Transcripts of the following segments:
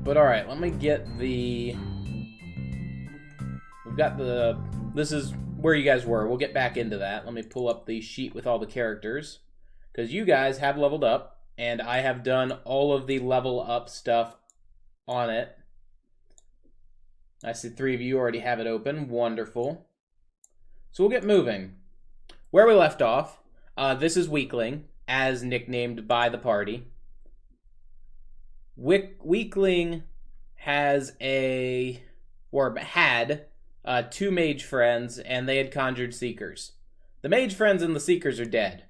But alright, let me get the... We've got the... This is where you guys were. We'll get back into that. Let me pull up the sheet with all the characters. Because you guys have leveled up, and I have done all of the level up stuff on it. I see 3 of you already have it open. Wonderful. So we'll get moving. Where we left off, this is Weakling, as nicknamed by the party. Weakling has had 2 mage friends, and they had conjured seekers. The mage friends and the seekers are dead.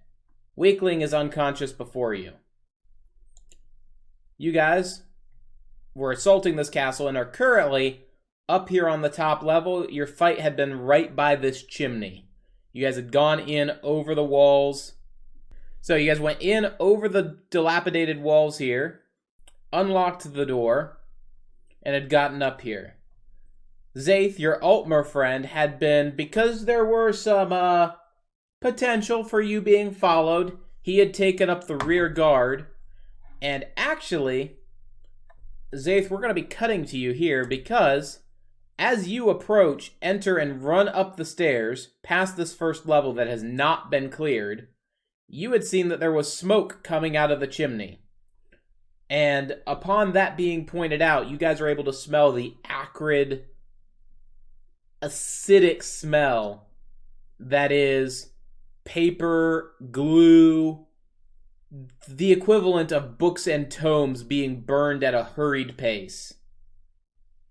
Weakling is unconscious before you. You guys were assaulting this castle and are currently up here on the top level. Your fight had been right by this chimney. You guys had gone in over the walls. So you guys went in over the dilapidated walls here, unlocked the door, and had gotten up here. Zaith, your Altmer friend, had been, because there were some potential for you being followed, he had taken up the rear guard. And actually, Zaith, we're going to be cutting to you here because as you approach, enter, and run up the stairs past this first level that has not been cleared, you had seen that there was smoke coming out of the chimney. And upon that being pointed out, you guys are able to smell the acrid, acidic smell that is paper, glue, the equivalent of books and tomes being burned at a hurried pace.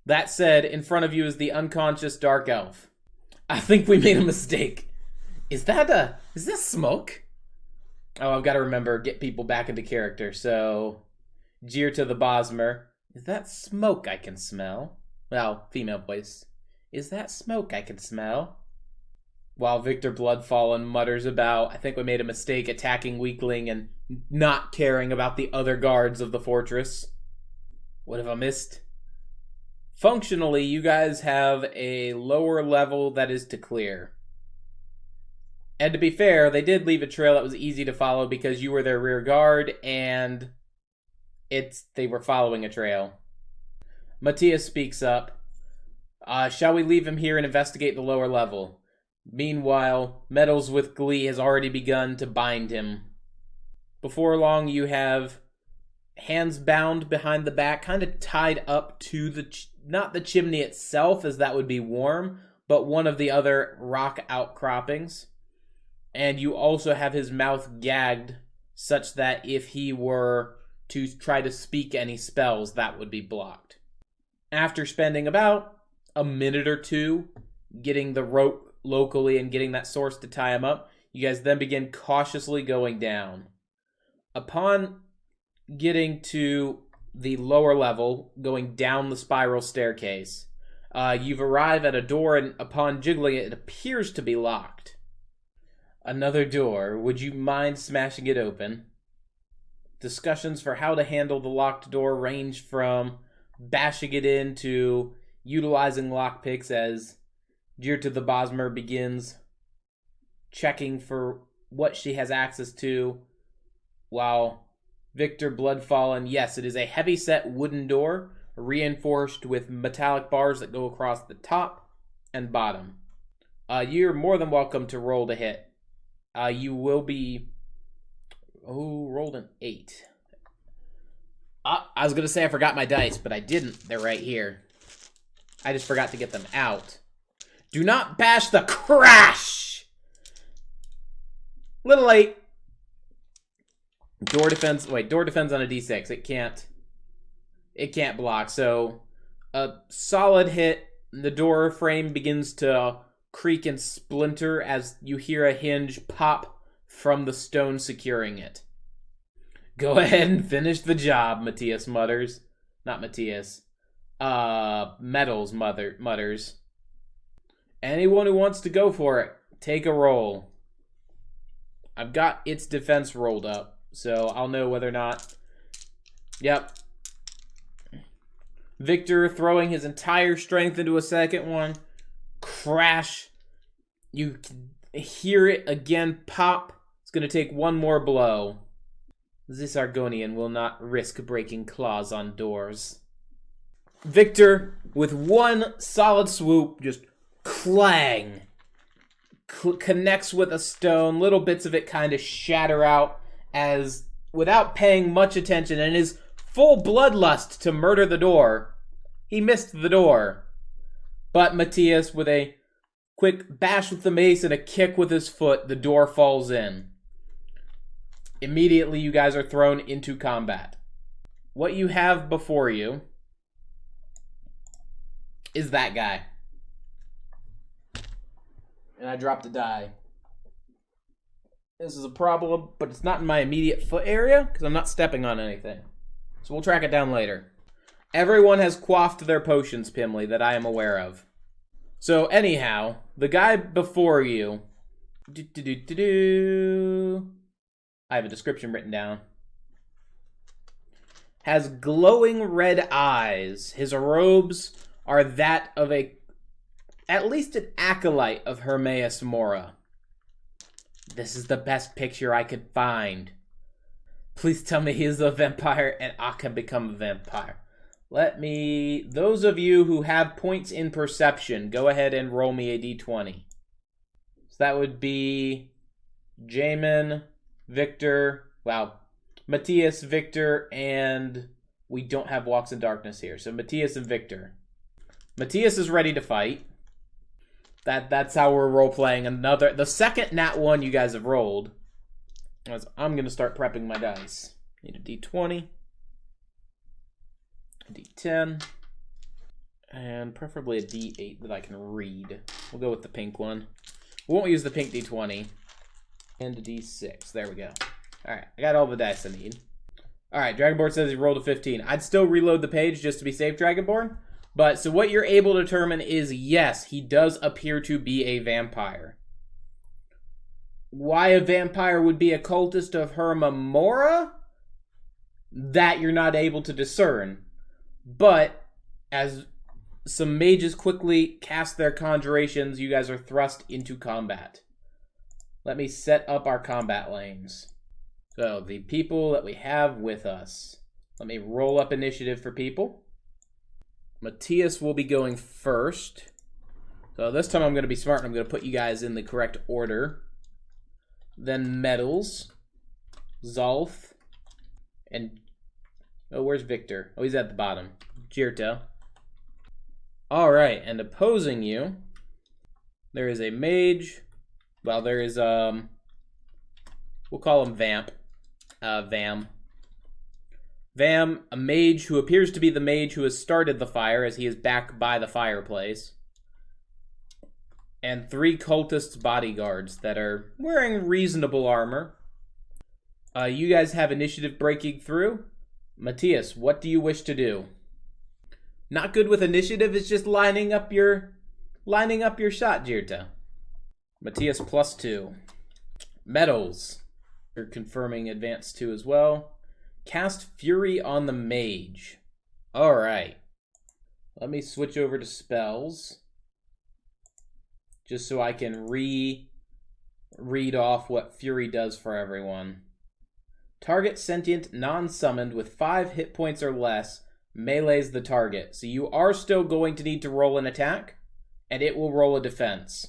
That said, in front of you is the unconscious dark elf. I think we made a mistake. Is this smoke? Oh, I've got to remember, get people back into character. So, jeer to the Bosmer. Is that smoke I can smell? Well, female voice. Is that smoke I can smell? While Victor Bloodfallen mutters about, I think we made a mistake attacking Weakling and not caring about the other guards of the fortress. What have I missed? Functionally, you guys have a lower level that is to clear. And to be fair, they did leave a trail that was easy to follow because you were their rear guard and they were following a trail. Matthias speaks up. Shall we leave him here and investigate the lower level? Meanwhile, Meddles with Glee has already begun to bind him. Before long, you have hands bound behind the back, kind of tied up to not the chimney itself, as that would be warm, but one of the other rock outcroppings. And you also have his mouth gagged, such that if he were to try to speak any spells, that would be blocked. After spending about a minute or two getting the rope locally and getting that source to tie him up, you guys then begin cautiously going down. Upon getting to the lower level, going down the spiral staircase, you've arrived at a door, and upon jiggling it, it appears to be locked. Another door. Would you mind smashing it open? Discussions for how to handle the locked door range from bashing it in to utilizing lockpicks as Jeer to the Bosmer begins checking for what she has access to, while Victor Bloodfallen, yes, it is a heavy-set wooden door, reinforced with metallic bars that go across the top and bottom. You're more than welcome to roll to hit. You will be... Oh, rolled an 8. I was going to say I forgot my dice, but I didn't. They're right here. I just forgot to get them out. Do not bash the crash! Little late. Door defense on a d6. It can't block. So a solid hit. The door frame begins to creak and splinter as you hear a hinge pop from the stone securing it. Go ahead and finish the job, Matthias mutters. Not Matthias. Meddles mutters. Anyone who wants to go for it, take a roll. I've got its defense rolled up, so I'll know whether or not... Yep. Victor throwing his entire strength into a second one. Crash. You hear it again pop. It's going to take one more blow. This Argonian will not risk breaking claws on doors. Victor, with one solid swoop, just clang, connects with a stone. Little bits of it kind of shatter out as, without paying much attention and his full bloodlust to murder the door, he missed the door. But Matthias, with a quick bash with the mace and a kick with his foot, the door falls in. Immediately, you guys are thrown into combat. What you have before you is that guy. And I dropped a die. This is a problem, but it's not in my immediate foot area because I'm not stepping on anything. So we'll track it down later. Everyone has quaffed their potions, Pimley, that I am aware of. So anyhow, the guy before you... I have a description written down. Has glowing red eyes. His robes are that of at least an acolyte of Hermaeus Mora. This is the best picture I could find. Please tell me he is a vampire and I can become a vampire. Those of you who have points in perception, go ahead and roll me a d20. So that would be Jamin, Victor, Matthias, Victor, and we don't have Walks in Darkness here. So Matthias and Victor. Matthias is ready to fight. That's how we're role-playing the second nat 1 you guys have rolled. I'm going to start prepping my dice. Need a d20, a d10, and preferably a d8 that I can read. We'll go with the pink one. We won't use the pink d20. And a d6. There we go. Alright, I got all the dice I need. Alright, Dragonborn says he rolled a 15. I'd still reload the page just to be safe, Dragonborn. But, so what you're able to determine is, yes, he does appear to be a vampire. Why a vampire would be a cultist of Herma Mora? That you're not able to discern. But, as some mages quickly cast their conjurations, you guys are thrust into combat. Let me set up our combat lanes. So, the people that we have with us. Let me roll up initiative for people. Matthias will be going first. So this time I'm going to be smart and I'm going to put you guys in the correct order. Then Metals, Zolf, and... oh, where's Victor? Oh, he's at the bottom. Jirta. Alright, and opposing you, there is a mage. Well, there is, we'll call him Vamp. Vam. Vam, a mage who appears to be the mage who has started the fire as he is back by the fireplace. And 3 cultists bodyguards that are wearing reasonable armor. You guys have initiative breaking through. Matthias, what do you wish to do? Not good with initiative, it's just lining up your shot, Jirta. Matthias +2. Metals. You're confirming advance 2 as well. Cast Fury on the mage. Alright. Let me switch over to spells. Just so I can read off what Fury does for everyone. Target sentient, non-summoned with 5 hit points or less melees the target. So you are still going to need to roll an attack, and it will roll a defense.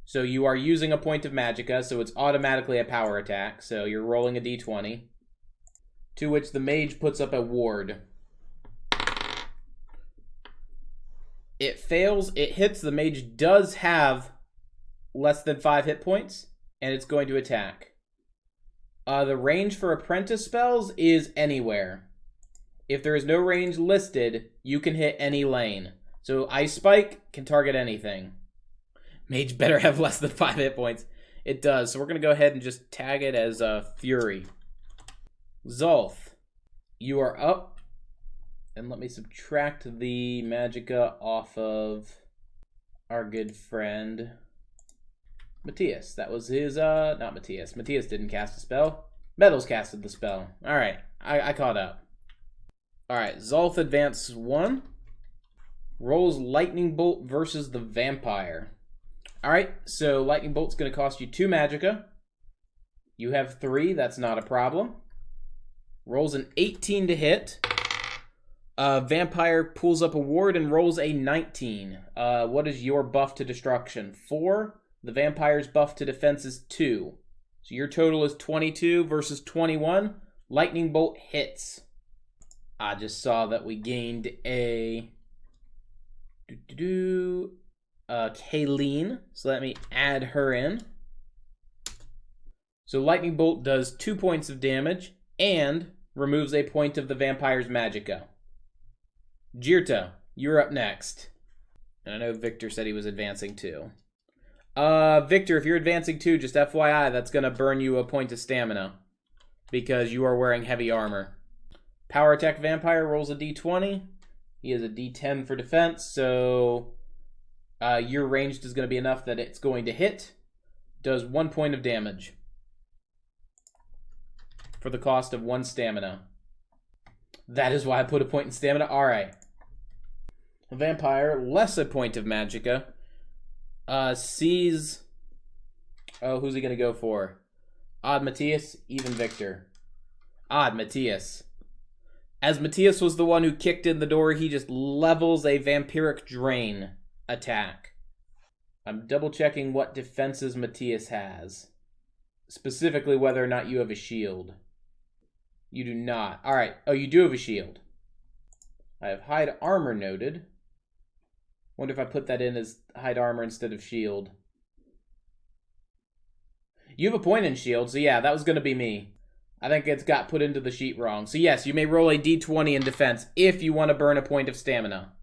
So you are using a point of magicka, so it's automatically a power attack. So you're rolling a d20. To which the mage puts up a ward. It fails, it hits, the mage does have less than 5 hit points, and it's going to attack. The range for apprentice spells is anywhere. If there is no range listed, you can hit any lane. So Ice Spike can target anything. Mage better have less than 5 hit points. It does, so we're going to go ahead and just tag it as Fury. Zolf, you are up, and let me subtract the magicka off of our good friend Matthias. That was his, not Matthias. Matthias didn't cast a spell. Metals casted the spell. Alright, I caught up. Alright, Zolf advances 1. Rolls Lightning Bolt versus the Vampire. Alright, so Lightning Bolt's going to cost you 2 magicka. You have 3, that's not a problem. Rolls an 18 to hit. Vampire pulls up a ward and rolls a 19. What is your buff to destruction? 4. The vampire's buff to defense is 2. So your total is 22 versus 21. Lightning bolt hits. I just saw that we gained a Kayleen. So let me add her in. So lightning bolt does 2 points of damage and removes a point of the vampire's magicka. Jirta, you're up next. And I know Victor said he was advancing too. Victor, if you're advancing too, just FYI, that's going to burn you a point of stamina because you are wearing heavy armor. Power attack vampire rolls a d20. He has a d10 for defense, so your ranged is going to be enough that it's going to hit. Does 1 point of damage for the cost of 1 stamina. That is why I put a point in stamina. All right. A vampire, less a point of magicka, sees... Oh, who's he going to go for? Odd Matthias, even Victor. Odd Matthias. As Matthias was the one who kicked in the door, he just levels a vampiric drain attack. I'm double checking what defenses Matthias has. Specifically whether or not you have a shield. You do not. Alright. Oh, you do have a shield. I have hide armor noted. Wonder if I put that in as hide armor instead of shield. You have a point in shield, so yeah, that was going to be me. I think it's got put into the sheet wrong. So yes, you may roll a d20 in defense if you want to burn a point of stamina.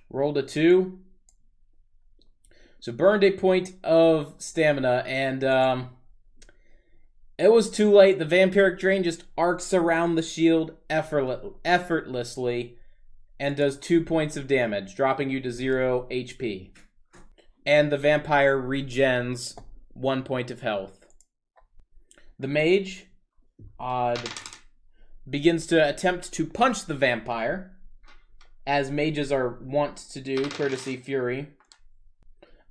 Rolled a 2. So burned a point of stamina, and it was too late. The vampiric drain just arcs around the shield effortlessly and does 2 points of damage, dropping you to 0 HP. And the vampire regens 1 point of health. The mage begins to attempt to punch the vampire, as mages are wont to do, courtesy Fury.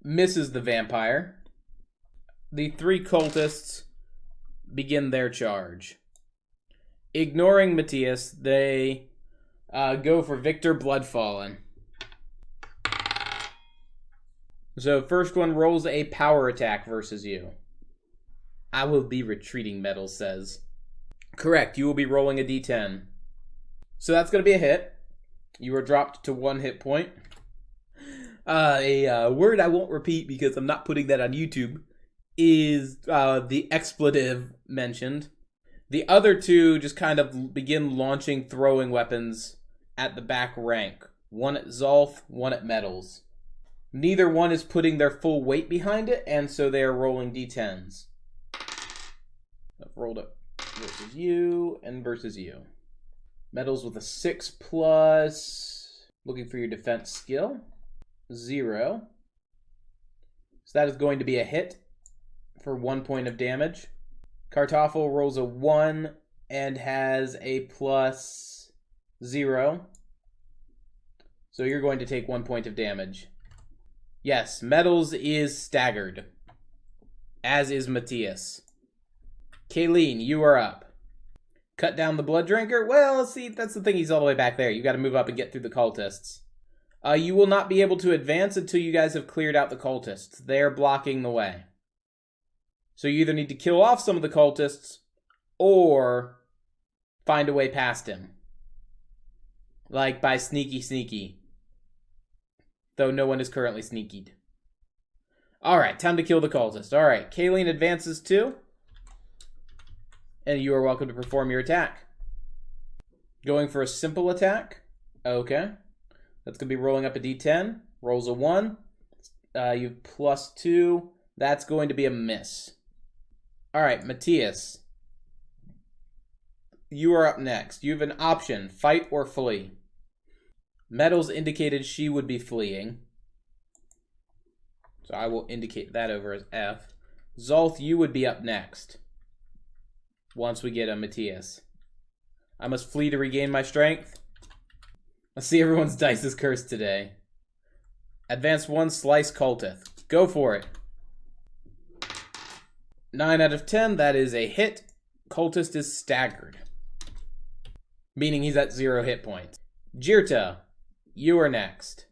Misses the vampire. The 3 cultists begin their charge. Ignoring Matthias, they go for Victor Bloodfallen. So first one rolls a power attack versus you. I will be retreating, Metal says. Correct, you will be rolling a d10. So that's going to be a hit. You are dropped to 1 hit point. A word I won't repeat because I'm not putting that on YouTube is the expletive mentioned. The other 2 just kind of begin launching throwing weapons at the back rank. One at Zolth, one at Metals. Neither one is putting their full weight behind it, and so they are rolling d10s. I've rolled up versus you and versus you. Metals with a 6+. Looking for your defense skill. 0. So that is going to be a hit for 1 point of damage. Kartoffel rolls a 1 and has a +0. So you're going to take 1 point of damage. Yes, Metals is staggered. As is Matthias. Kayleen, you are up. Cut down the Blood Drinker? Well, see, that's the thing, he's all the way back there. You got to move up and get through the cultists. You will not be able to advance until you guys have cleared out the cultists. They're blocking the way. So you either need to kill off some of the cultists or find a way past him. Like by sneaky. Though no one is currently sneakied. Alright, time to kill the cultist. Alright, Kayleen advances too. And you are welcome to perform your attack. Going for a simple attack. Okay. That's going to be rolling up a d10. Rolls a 1. You have +2. That's going to be a miss. Alright, Matthias. You are up next. You have an option. Fight or flee. Metals indicated she would be fleeing. So I will indicate that over as F. Zolth, you would be up next. Once we get a Matthias. I must flee to regain my strength. Let's see, everyone's dice is cursed today. Advance 1, slice cultist. Go for it. 9 out of 10, that is a hit. Cultist is staggered. meaning he's at 0 hit points. Jirta, you are next.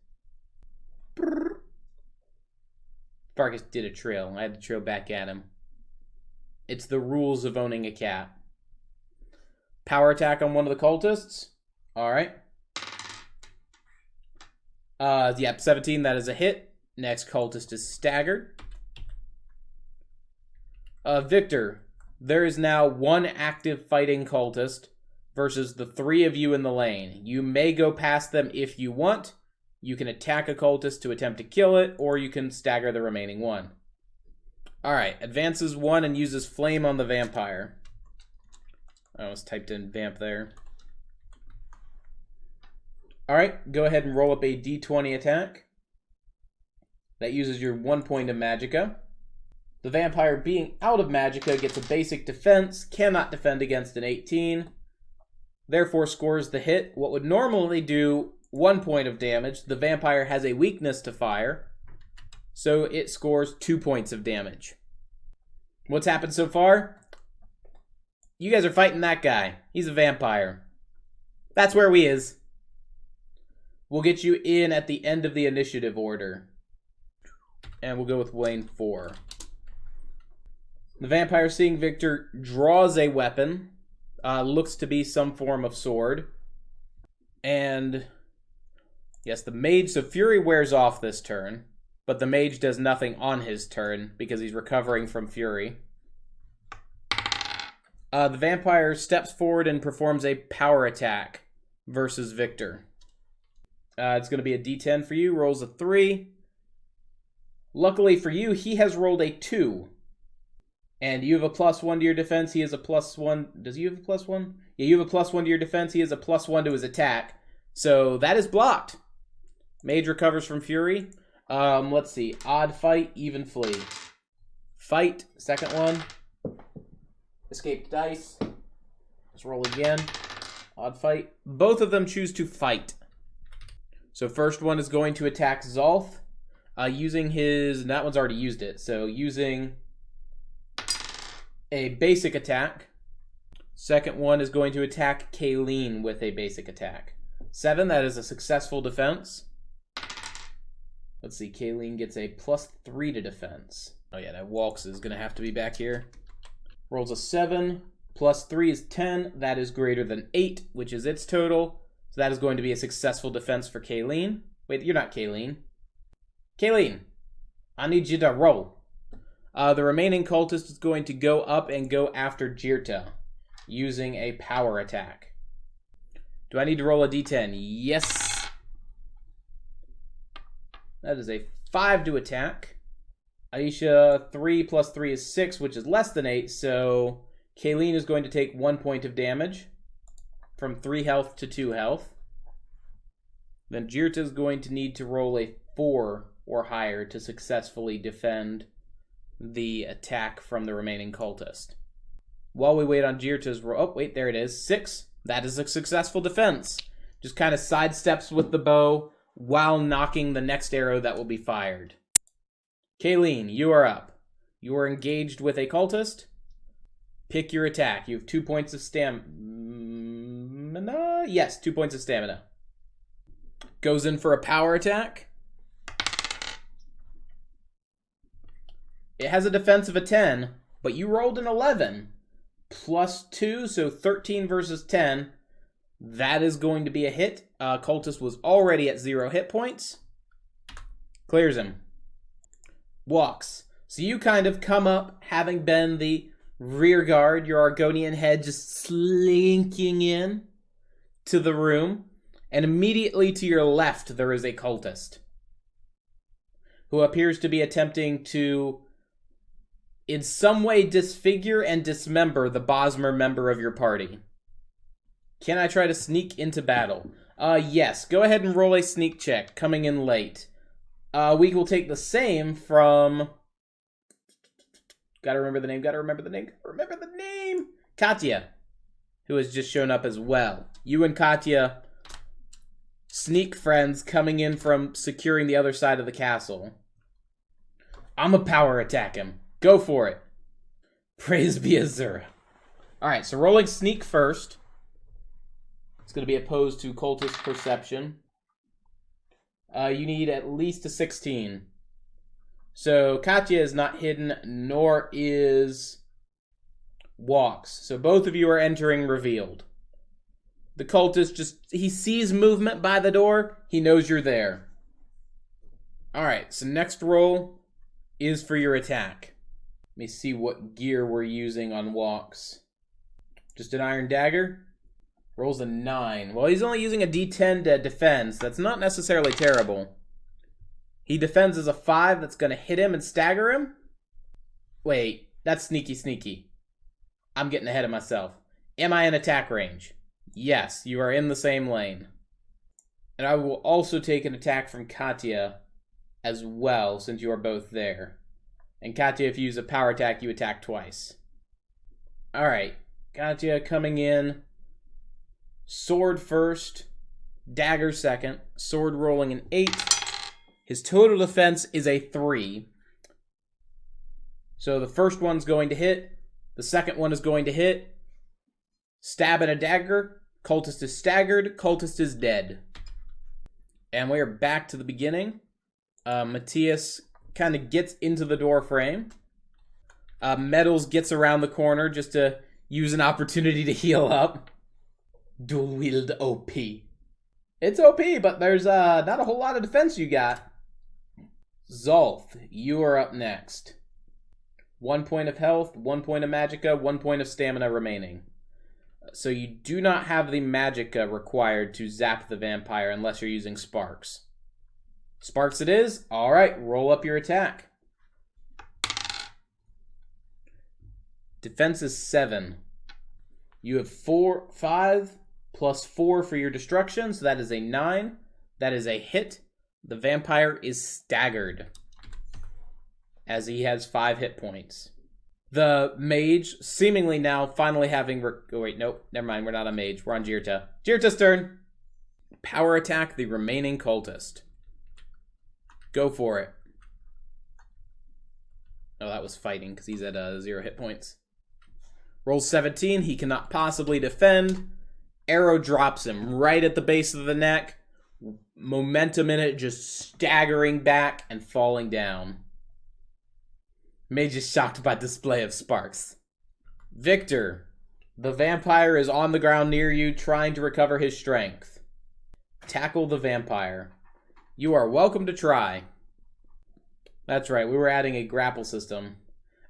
Farkas did a trail. I had to trail back at him. It's the rules of owning a cat. Power attack on one of the cultists. Alright. Yep, 17, that is a hit. Next cultist is staggered. Victor, there is now 1 active fighting cultist versus the 3 of you in the lane. You may go past them if you want. You can attack a cultist to attempt to kill it, or you can stagger the remaining 1. Alright, advances 1 and uses flame on the vampire. I almost typed in vamp there. Alright, go ahead and roll up a d20 attack. That uses your 1 point of magicka. The vampire, being out of magicka, gets a basic defense, cannot defend against an 18, therefore scores the hit. What would normally do 1 point of damage, the vampire has a weakness to fire, so it scores 2 points of damage. What's happened so far? You guys are fighting that guy. He's a vampire. That's where we is. We'll get you in at the end of the initiative order. And we'll go with lane 4. The vampire, seeing Victor, draws a weapon. Looks to be some form of sword. And yes, the mage, so Fury wears off this turn. But the mage does nothing on his turn because he's recovering from Fury. The vampire steps forward and performs a power attack versus Victor. It's going to be a d10 for you. Rolls a 3. Luckily for you, he has rolled a 2. And you have a +1 to your defense. He has a +1. Does he have a +1? Yeah, you have a +1 to your defense. He has a +1 to his attack. So that is blocked. Mage recovers from Fury. Let's see. Odd fight, even flee. Fight, second one. Escape dice. Let's roll again. Odd fight. Both of them choose to fight. So first one is going to attack Zolf. Using his... That one's already used it. So using a basic attack. Second one is going to attack Kayleen with a basic attack. 7, that is a successful defense. Let's see, Kayleen gets a +3 to defense. Oh yeah, that Walks is going to have to be back here. Rolls a 7, +3 is 10. That is greater than 8, which is its total. So that is going to be a successful defense for Kayleen. Wait, you're not Kayleen. Kayleen, I need you to roll. The remaining cultist is going to go up and go after Jirta, using a power attack. Do I need to roll a d10? Yes. That is a 5 to attack. Aisha, 3 + 3 is 6, which is less than 8, so Kayleen is going to take 1 point of damage, from 3 health to 2 health. Then Jirta is going to need to roll a 4 or higher to successfully defend the attack from the remaining cultist. While we wait on Jirta's roll... Oh, wait, there it is. 6. That is a successful defense. Just kind of sidesteps with the bow while knocking the next arrow that will be fired. Kayleen, you are up. You are engaged with a cultist. Pick your attack. You have 2 points of stamina. Yes, 2 points of stamina. Goes in for a power attack. It has a defense of a 10, but you rolled an 11. +2, so 13 versus 10. That is going to be a hit. Cultist was already at 0 hit points. Clears him. Walks. So you kind of come up, having been the rear guard, your Argonian head just slinking in to the room. And immediately to your left, there is a cultist who appears to be attempting to, in some way, disfigure and dismember the Bosmer member of your party. Can I try to sneak into battle? Yes. Go ahead and roll a sneak check, coming in late. We will take the same from... Gotta remember the name, Katya, who has just shown up as well. You and Katya, sneak friends coming in from securing the other side of the castle. I'm a power attack him. Go for it. Praise be Azura. Alright, so rolling sneak first. It's going to be opposed to cultist perception. You need at least a 16. So Katya is not hidden, nor is Walks. So both of you are entering revealed. The cultist he sees movement by the door. He knows you're there. Alright, so next roll is for your attack. Let me see what gear we're using on Walks. Just an iron dagger. Rolls a 9. Well, he's only using a d10 to defend. That's not necessarily terrible. He defends as a 5. That's going to hit him and stagger him. Wait, that's sneaky. I'm getting ahead of myself. Am I in attack range? Yes, you are in the same lane. And I will also take an attack from Katya as well, since you are both there. And Katya, if you use a power attack, you attack twice. Alright, Katya coming in. Sword first, dagger second, sword rolling an 8. His total defense is a 3. So the first one's going to hit. The second one is going to hit. Stab and a dagger. Cultist is staggered. Cultist is dead. And we are back to the beginning. Matthias kind of gets into the door frame. Metals gets around the corner just to use an opportunity to heal up. Dual wield OP. It's OP, but there's not a whole lot of defense you got. Zolth, you are up next. 1 point of health, 1 point of magicka, 1 point of stamina remaining. So you do not have the magicka required to zap the vampire unless you're using sparks. Sparks it is. Alright, roll up your attack. Defense is 7. You have 5 plus 4 for your destruction, so that is a 9. That is a hit. The vampire is staggered, as he has 5 hit points. The mage, seemingly now finally having... oh wait, nope, never mind, we're not a mage. We're on Jirta. Jirta's turn! Power attack the remaining cultist. Go for it. Oh, that was fighting, because he's at 0 hit points. Rolls 17, he cannot possibly defend. Arrow drops him right at the base of the neck. Momentum in it, just staggering back and falling down. Mage is shocked by display of sparks. Victor, the vampire is on the ground near you, trying to recover his strength. Tackle the vampire. You are welcome to try. That's right, we were adding a grapple system.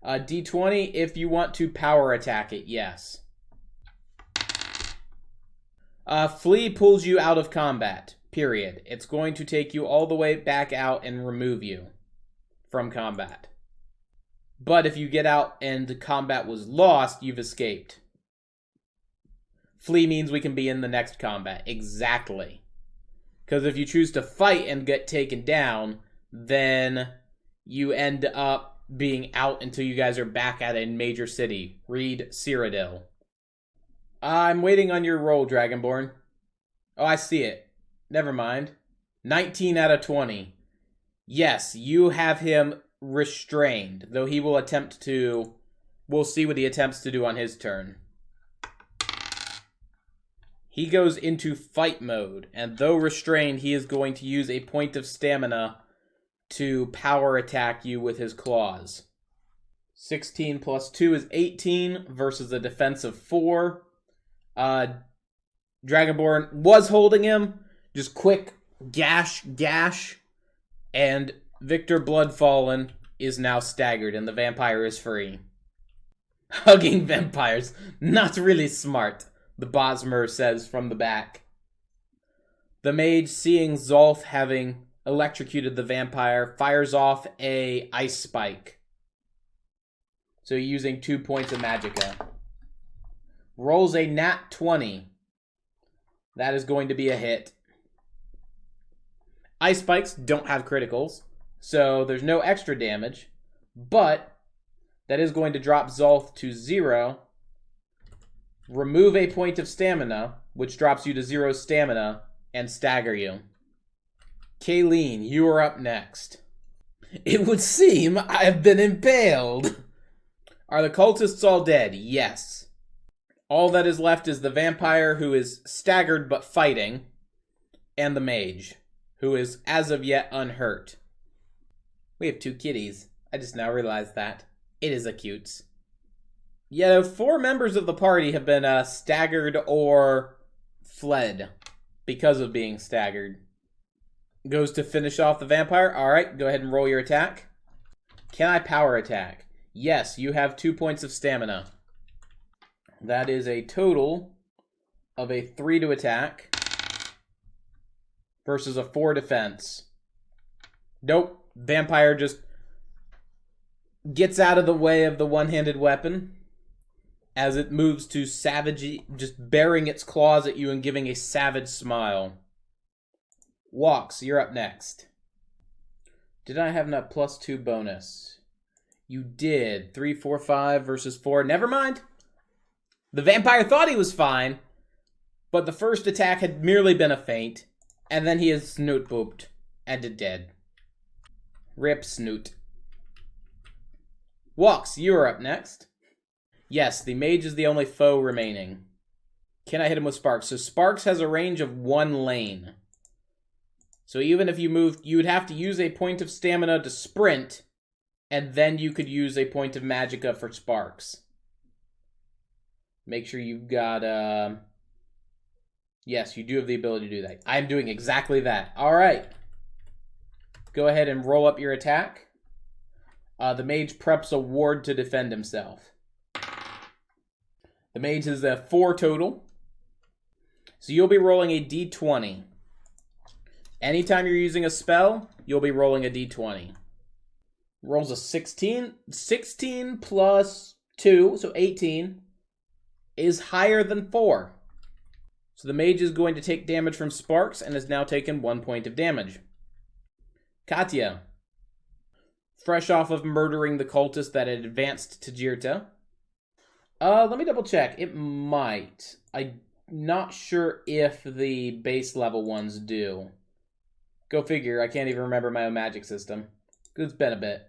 D20 if you want to power attack it, yes. Flee pulls you out of combat, period. It's going to take you all the way back out and remove you from combat. But if you get out and the combat was lost, you've escaped. Flee means we can be in the next combat. Exactly. Because if you choose to fight and get taken down, then you end up being out until you guys are back at a major city. Read Cyrodiil. I'm waiting on your roll, Dragonborn. Oh, I see it. Never mind. 19 out of 20. Yes, you have him restrained, though he will attempt to... We'll see what he attempts to do on his turn. He goes into fight mode, and though restrained, he is going to use a point of stamina to power attack you with his claws. 16 plus 2 is 18 versus a defense of 4. Dragonborn was holding him. Just quick gash, and Victor Bloodfallen is now staggered, and the vampire is free. Hugging vampires. Not really smart, the Bosmer says from the back. The mage, seeing Zolth having electrocuted the vampire, fires off a ice spike. So using 2 points of magicka. Rolls a nat 20. That is going to be a hit. Ice spikes don't have criticals, so there's no extra damage, but that is going to drop Zolth to 0. Remove a point of stamina, which drops you to 0 stamina, and stagger you. Kayleen, you are up next. It would seem I have been impaled. Are the cultists all dead? Yes. All that is left is the vampire, who is staggered but fighting, and the mage, who is as of yet unhurt. We have 2 kitties. I just now realized that. It is a cute. Yeah, 4 members of the party have been staggered or fled because of being staggered. Goes to finish off the vampire. Alright, go ahead and roll your attack. Can I power attack? Yes, you have 2 points of stamina. That is a total of a 3 to attack versus a 4 defense. Nope. Vampire just gets out of the way of the one-handed weapon as it moves to savagey, just baring its claws at you and giving a savage smile. Walks, you're up next. Did I have that +2 bonus? You did. 3, 4, 5 versus 4. Never mind. The vampire thought he was fine, but the first attack had merely been a feint, and then he is snoot booped and dead. Rip Snoot. Walks, you are up next. Yes, the mage is the only foe remaining. Can I hit him with Sparks? So Sparks has a range of 1 lane. So even if you moved, you would have to use a point of stamina to sprint, and then you could use a point of magicka for Sparks. Make sure you've got, yes, you do have the ability to do that. I'm doing exactly that. All right. Go ahead and roll up your attack. The mage preps a ward to defend himself. The mage is a 4 total. So you'll be rolling a d20. Anytime you're using a spell, you'll be rolling a d20. Rolls a 16. 16 plus 2, so 18, is higher than 4. So the mage is going to take damage from Sparks and has now taken 1 point of damage. Katya. Fresh off of murdering the cultist that had advanced to Jirta. Let me double check. It might. I'm not sure if the base level ones do. Go figure. I can't even remember my own magic system. It's been a bit.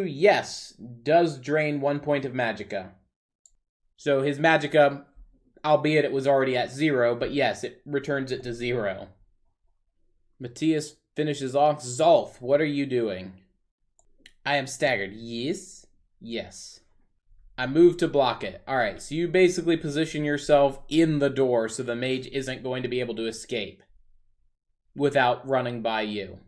Yes. Does drain 1 point of magicka. So his magicka, albeit it was already at 0, but yes, it returns it to 0. Matthias finishes off. Zolf, what are you doing? I am staggered. Yes. Yes. I move to block it. Alright, so you basically position yourself in the door so the mage isn't going to be able to escape without running by you.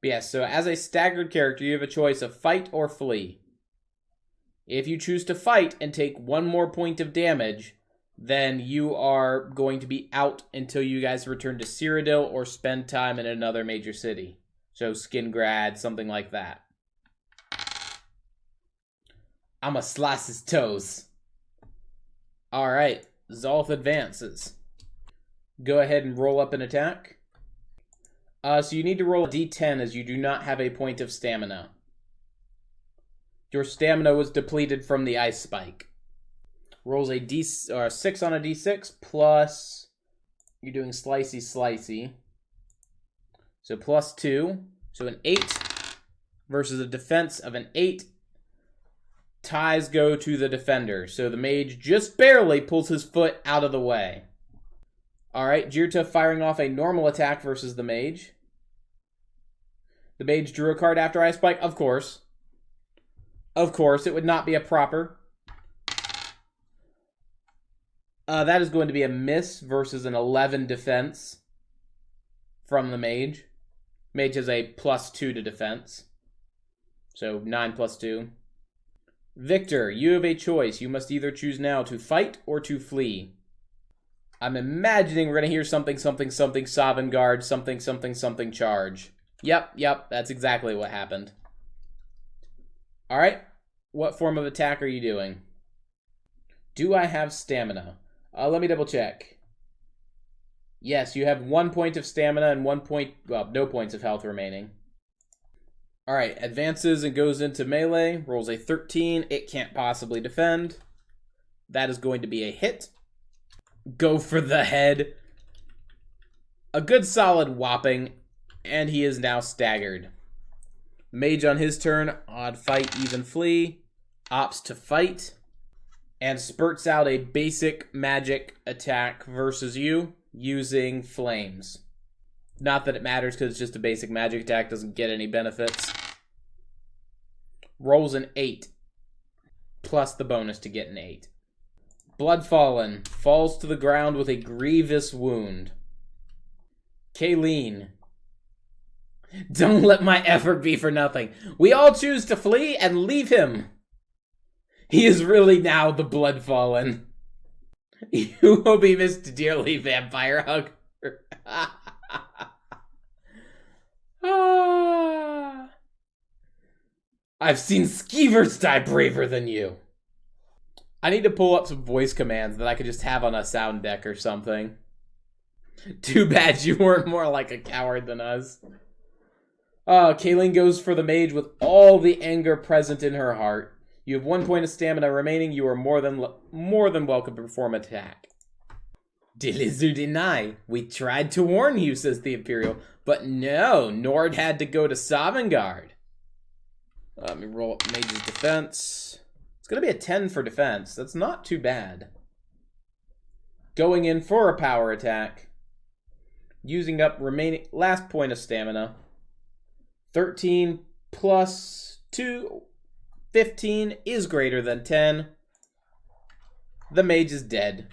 But yes, so as a staggered character, you have a choice of fight or flee. If you choose to fight and take 1 more point of damage, then you are going to be out until you guys return to Cyrodiil or spend time in another major city. So Skingrad, something like that. I'ma slice his toes. Alright, Zolf advances. Go ahead and roll up an attack. So you need to roll a d10 as you do not have a point of stamina. Your stamina was depleted from the ice spike. Rolls a 6 on a d6 plus, you're doing slicey. So +2, so an 8 versus a defense of an 8. Ties go to the defender, so the mage just barely pulls his foot out of the way. Alright, Jirta firing off a normal attack versus the mage. The mage drew a card after Ice Spike, of course. Of course, it would not be a proper. That is going to be a miss versus an 11 defense from the mage. Mage has a +2 to defense. So 9 + 2. Victor, you have a choice. You must either choose now to fight or to flee. I'm imagining we're going to hear something, Sovngarde, something, charge. Yep, that's exactly what happened. Alright, what form of attack are you doing? Do I have stamina? Let me double check. Yes, you have 1 point of stamina and no points of health remaining. Alright, advances and goes into melee. Rolls a 13. It can't possibly defend. That is going to be a hit. Go for the head. A good solid whopping. And he is now staggered. Mage on his turn. Odd fight, even flee. Opts to fight. and spurts out a basic magic attack versus you using flames. Not that it matters because it's just a basic magic attack, doesn't get any benefits. Rolls an 8, plus the bonus to get an 8. Bloodfallen falls to the ground with a grievous wound. Kayleen. Don't let my effort be for nothing. We all choose to flee and leave him. He is really now the Bloodfallen. You will be missed dearly, vampire hugger. I've seen skeevers die braver than you. I need to pull up some voice commands that I could just have on a sound deck or something. Too bad you weren't more like a coward than us. Kayleen goes for the mage with all the anger present in her heart. You have 1 point of stamina remaining. You are more than welcome to perform an attack. Dilizu deny. We tried to warn you, says the Imperial. But no, Nord had to go to Sovngarde. Let me roll up mage's defense. It's going to be a 10 for defense. That's not too bad. Going in for a power attack. Using up remaining last point of stamina. 13 plus 2, 15 is greater than 10. The mage is dead.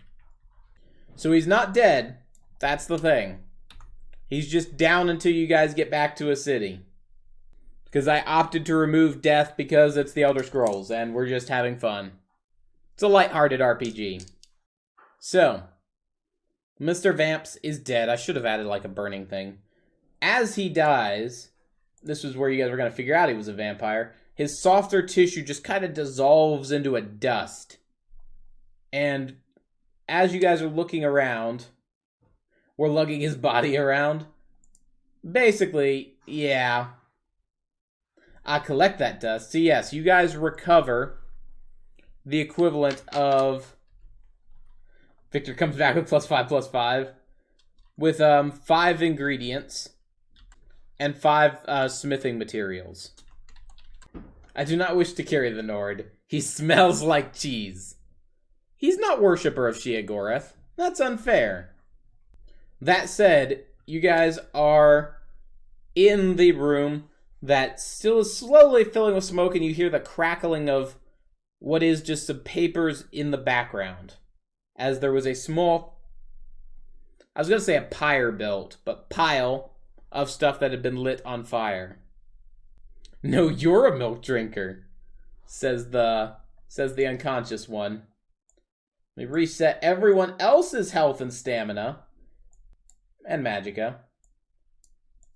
So he's not dead. That's the thing. He's just down until you guys get back to a city. Because I opted to remove death because it's the Elder Scrolls and we're just having fun. It's a lighthearted RPG. So, Mr. Vamps is dead. I should have added like a burning thing. As he dies, this is where you guys were going to figure out he was a vampire. His softer tissue just kind of dissolves into a dust. And as you guys are looking around, we're lugging his body around. Basically, yeah. I collect that dust. So yes, you guys recover the equivalent of... Victor comes back with +5/+5. With 5 ingredients. And 5 smithing materials. I do not wish to carry the Nord. He smells like cheese. He's not worshipper of Sheogorath. That's unfair. That said, you guys are in the room that still is slowly filling with smoke, and you hear the crackling of what is just some papers in the background. As there was a small, I was going to say a pyre built, but pile of stuff that had been lit on fire. No, you're a milk drinker, says the unconscious one. Let me reset everyone else's health and stamina. And magicka.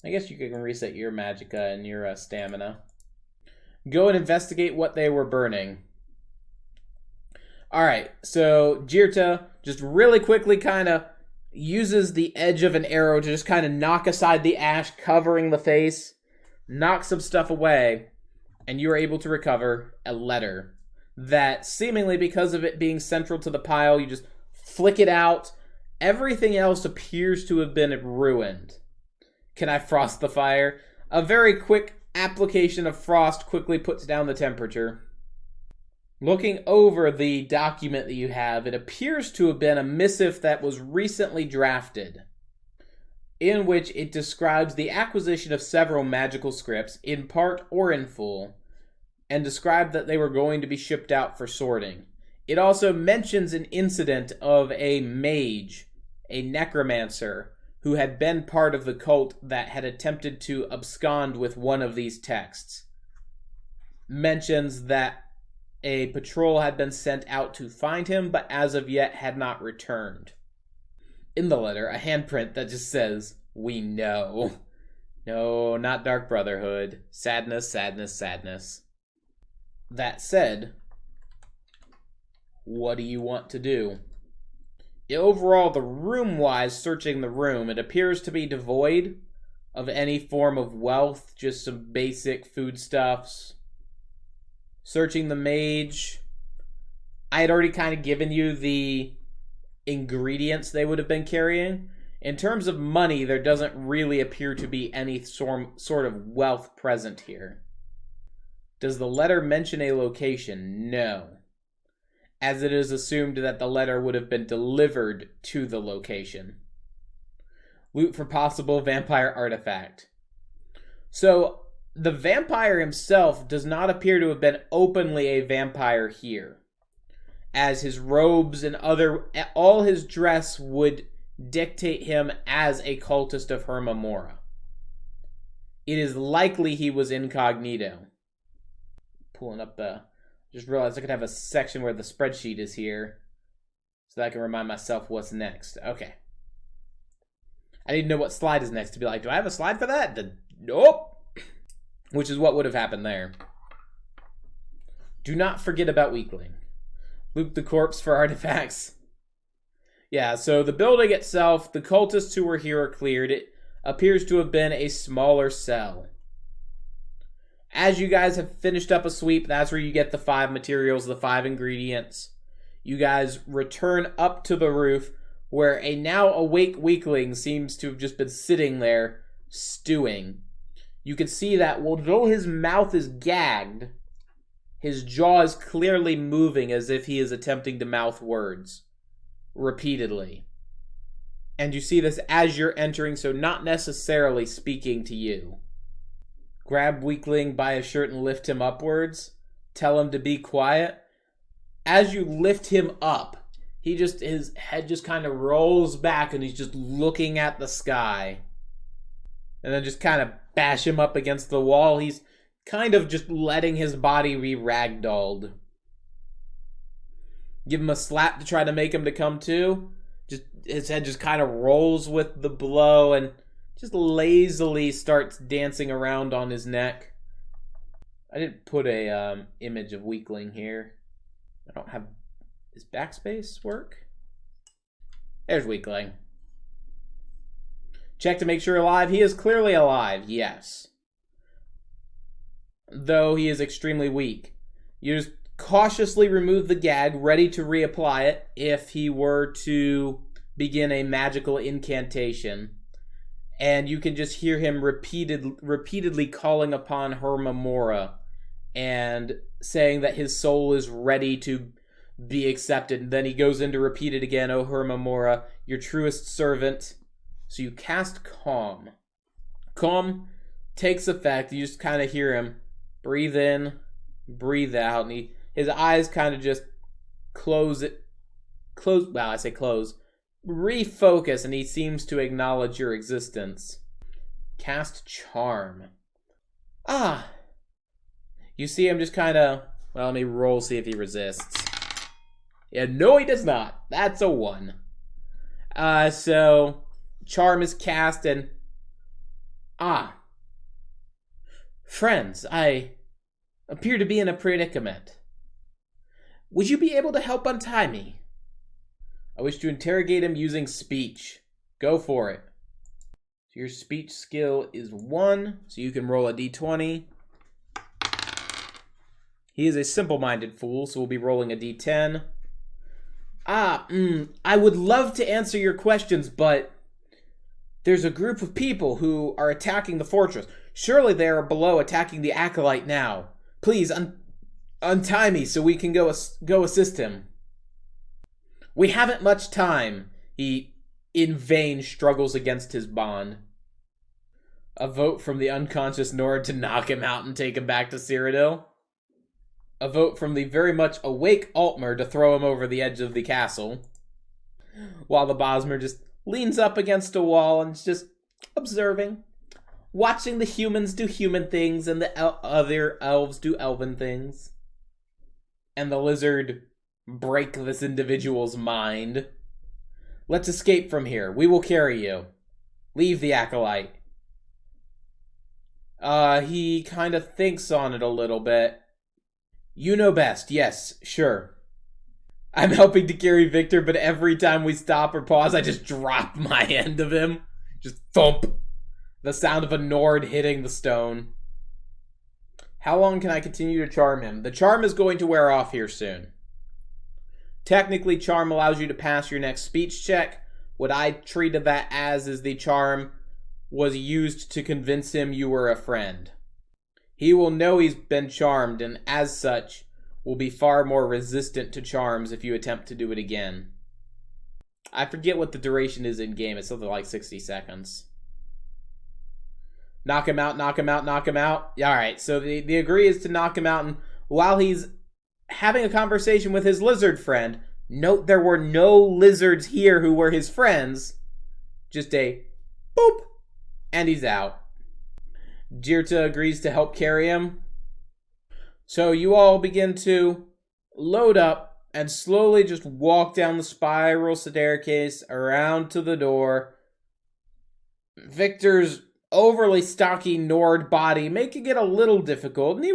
I guess you can reset your magicka and your stamina. Go and investigate what they were burning. Alright, so Jirta just really quickly kind of uses the edge of an arrow to just kind of knock aside the ash covering the face. Knock some stuff away. And you are able to recover a letter. That seemingly, because of it being central to the pile, you just flick it out. Everything else appears to have been ruined. Can I frost the fire? A very quick application of frost quickly puts down the temperature. Looking over the document that you have, it appears to have been a missive that was recently drafted, in which it describes the acquisition of several magical scripts, in part or in full, and described that they were going to be shipped out for sorting. It also mentions an incident of a mage, a necromancer, who had been part of the cult that had attempted to abscond with one of these texts. Mentions that a patrol had been sent out to find him, but as of yet had not returned. In the letter, a handprint that just says, "We know." No, not Dark Brotherhood. Sadness, sadness, sadness. That said, what do you want to do? Overall, the room-wise, searching the room, it appears to be devoid of any form of wealth, just some basic foodstuffs. Searching the mage, I had already kind of given you the ingredients they would have been carrying. In terms of money, there doesn't really appear to be any sort of wealth present here. Does the letter mention a location? No. as it is assumed that the letter would have been delivered to the location. Loot for possible vampire artifact. So, the vampire himself does not appear to have been openly a vampire here, as his robes and all his dress would dictate him as a cultist of Hermamora. It is likely he was incognito. Pulling up just realized I could have a section where the spreadsheet is here, so that I can remind myself what's next. Okay. I need to know what slide is next to be like, do I have a slide for that? Nope. Which is what would have happened there. Do not forget about Weakling. Loot the corpse for artifacts. Yeah, so the building itself, the cultists who were here are cleared. It appears to have been a smaller cell. As you guys have finished up a sweep, that's where you get the 5 materials, the 5 ingredients. You guys return up to the roof, where a now awake weakling seems to have just been sitting there, stewing. You can see that although his mouth is gagged, his jaw is clearly moving as if he is attempting to mouth words repeatedly. And you see this as you're entering, so not necessarily speaking to you. Grab weakling by his shirt and lift him upwards. Tell him to be quiet. As you lift him up, his head just kind of rolls back and he's just looking at the sky. And then just kind of bash him up against the wall. He's kind of just letting his body be ragdolled. Give him a slap to try to make him to come to. Just his head just kind of rolls with the blow and just lazily starts dancing around on his neck. I didn't put a image of weakling here. I don't have... Does backspace work? There's weakling. Check to make sure alive. He is clearly alive, yes. Though he is extremely weak. You just cautiously remove the gag, ready to reapply it if he were to begin a magical incantation. And you can just hear him repeatedly calling upon Hermamora and saying that his soul is ready to be accepted. And then he goes in to repeat it again, O Hermamora, your truest servant. So you cast Calm. Calm takes effect. You just kind of hear him breathe in, breathe out, and his eyes kind of just close, refocus, and he seems to acknowledge your existence. Cast Charm. Ah! You see him just kind of, well, let me roll, see if he resists. Yeah, no, he does not. That's a 1. So Charm is cast, and friends, I appear to be in a predicament. Would you be able to help untie me? I wish to interrogate him using speech. Go for it. So your speech skill is 1, so you can roll a d20. He is a simple-minded fool, so we'll be rolling a d10. I would love to answer your questions, but there's a group of people who are attacking the fortress. Surely they are below attacking the acolyte now. Please, untie me so we can go assist him. We haven't much time. He, in vain, struggles against his bond. A vote from the unconscious Nord to knock him out and take him back to Cyrodiil. A vote from the very much awake Altmer to throw him over the edge of the castle. While the Bosmer just leans up against a wall and is just observing. Watching the humans do human things and the other elves do elven things. And the lizard break this individual's mind. Let's escape from here. We will carry you. Leave the acolyte. He kind of thinks on it a little bit. You know best. Yes, sure. I'm helping to carry Victor, but every time we stop or pause, I just drop my end of him. Just thump. The sound of a Nord hitting the stone. How long can I continue to charm him? The charm is going to wear off here soon. Technically, charm allows you to pass your next speech check. What I treated that as is the charm was used to convince him you were a friend. He will know he's been charmed, and as such, will be far more resistant to charms if you attempt to do it again. I forget what the duration is in game. It's something like 60 seconds. Knock him out, knock him out, knock him out. Yeah, alright, so the agree is to knock him out, and while he's having a conversation with his lizard friend, note there were no lizards here who were his friends. Just a boop, and he's out. Jirta agrees to help carry him. So you all begin to load up and slowly just walk down the spiral staircase around to the door. Victor's overly stocky Nord body making it a little difficult, and he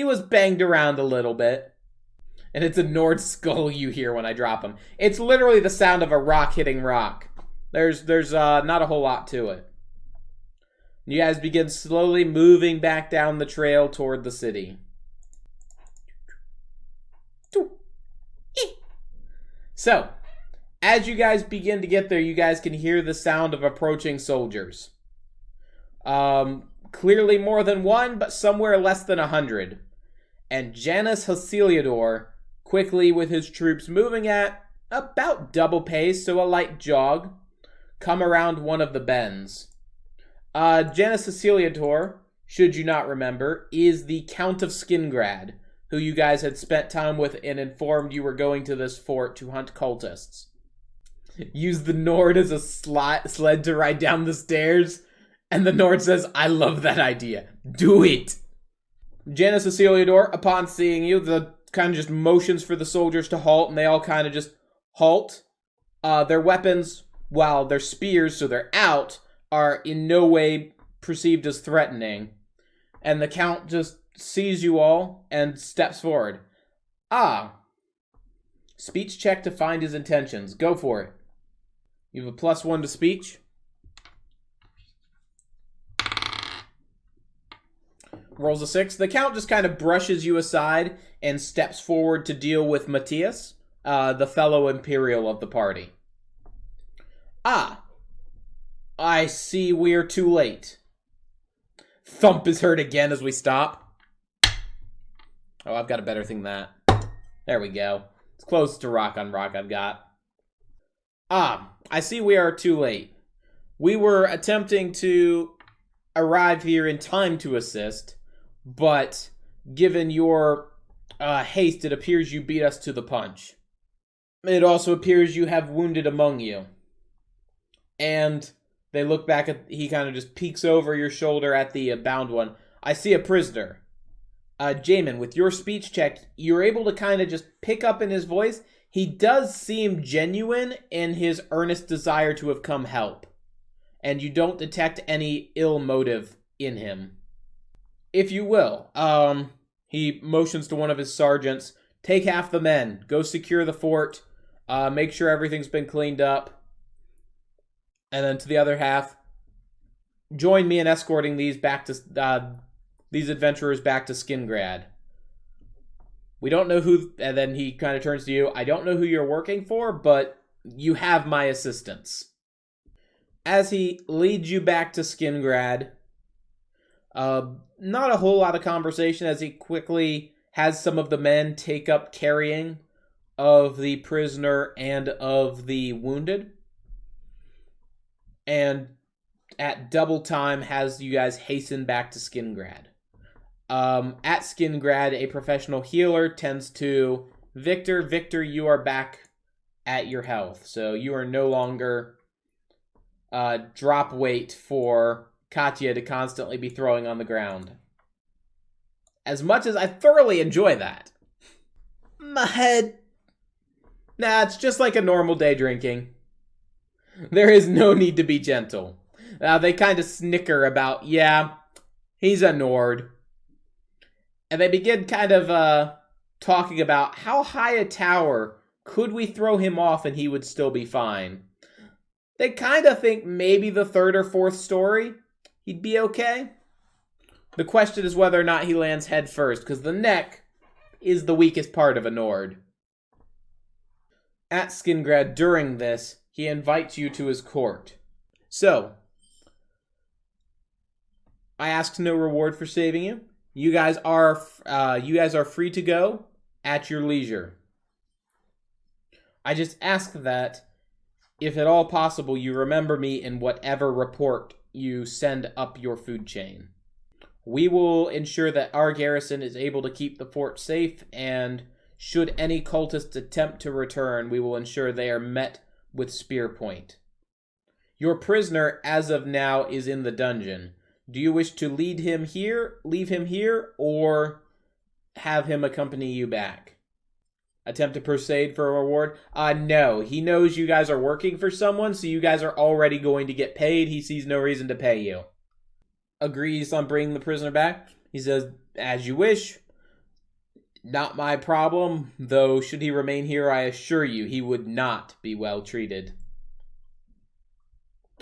was banged around a little bit. And it's a Nord skull you hear when I drop him. It's literally the sound of a rock hitting rock. There's not a whole lot to it. You guys begin slowly moving back down the trail toward the city. So, as you guys begin to get there, you guys can hear the sound of approaching soldiers. Clearly more than one, but somewhere less than 100. And Janus Hosiliador, quickly with his troops moving at about double pace, so a light jog, come around one of the bends. Janus Hosiliador, should you not remember, is the Count of Skingrad, who you guys had spent time with and informed you were going to this fort to hunt cultists. Use the Nord as a sled to ride down the stairs, and the Nord says, I love that idea. Do it! Janus Hosiliador, upon seeing you, the kind of just motions for the soldiers to halt, and they all kind of just halt. Their weapons, while they're spears, so they're out, are in no way perceived as threatening. And the Count just sees you all and steps forward. Speech check to find his intentions. Go for it. You have a +1 to speech. Rolls a 6. The Count just kind of brushes you aside and steps forward to deal with Matthias, the fellow Imperial of the party. I see we're too late. Thump is heard again as we stop. Oh, I've got a better thing than that. There we go. It's close to rock on rock I've got. I see we are too late. We were attempting to arrive here in time to assist, but given your haste, it appears you beat us to the punch. It also appears you have wounded among you. And they look back at, he kind of just peeks over your shoulder at the bound one. I see a prisoner. Jamin, with your speech check, you're able to kind of just pick up in his voice. He does seem genuine in his earnest desire to have come help. And you don't detect any ill motive in him. If you will, he motions to one of his sergeants. Take half the men. Go secure the fort. Make sure everything's been cleaned up. And then to the other half, join me in escorting these back to these adventurers back to Skingrad. We don't know who, and then he kind of turns to you. I don't know who you're working for, but you have my assistance. As he leads you back to Skingrad, not a whole lot of conversation as he quickly has some of the men take up carrying of the prisoner and of the wounded. And at double time has you guys hasten back to Skingrad. At Skingrad, a professional healer tends to Victor. Victor, you are back at your health. So you are no longer drop weight for Katya to constantly be throwing on the ground. As much as I thoroughly enjoy that. My head. Nah, it's just like a normal day drinking. There is no need to be gentle. They kind of snicker about, yeah, he's a Nord. And they begin kind of talking about how high a tower could we throw him off and he would still be fine. They kind of think maybe the 3rd or 4th story, he'd be okay. The question is whether or not he lands head first, because the neck is the weakest part of a Nord. At Skingrad during this, he invites you to his court. So, I ask no reward for saving you. You guys are free to go at your leisure. I just ask that, if at all possible, you remember me in whatever report you send up your food chain. We will ensure that our garrison is able to keep the fort safe, and should any cultists attempt to return, we will ensure they are met with spear point. Your prisoner, as of now, is in the dungeon. Do you wish to leave him here, or have him accompany you back? Attempt to persuade for a reward? No. He knows you guys are working for someone, so you guys are already going to get paid. He sees no reason to pay you. Agrees on bringing the prisoner back. He says, as you wish. Not my problem, though should he remain here, I assure you he would not be well treated.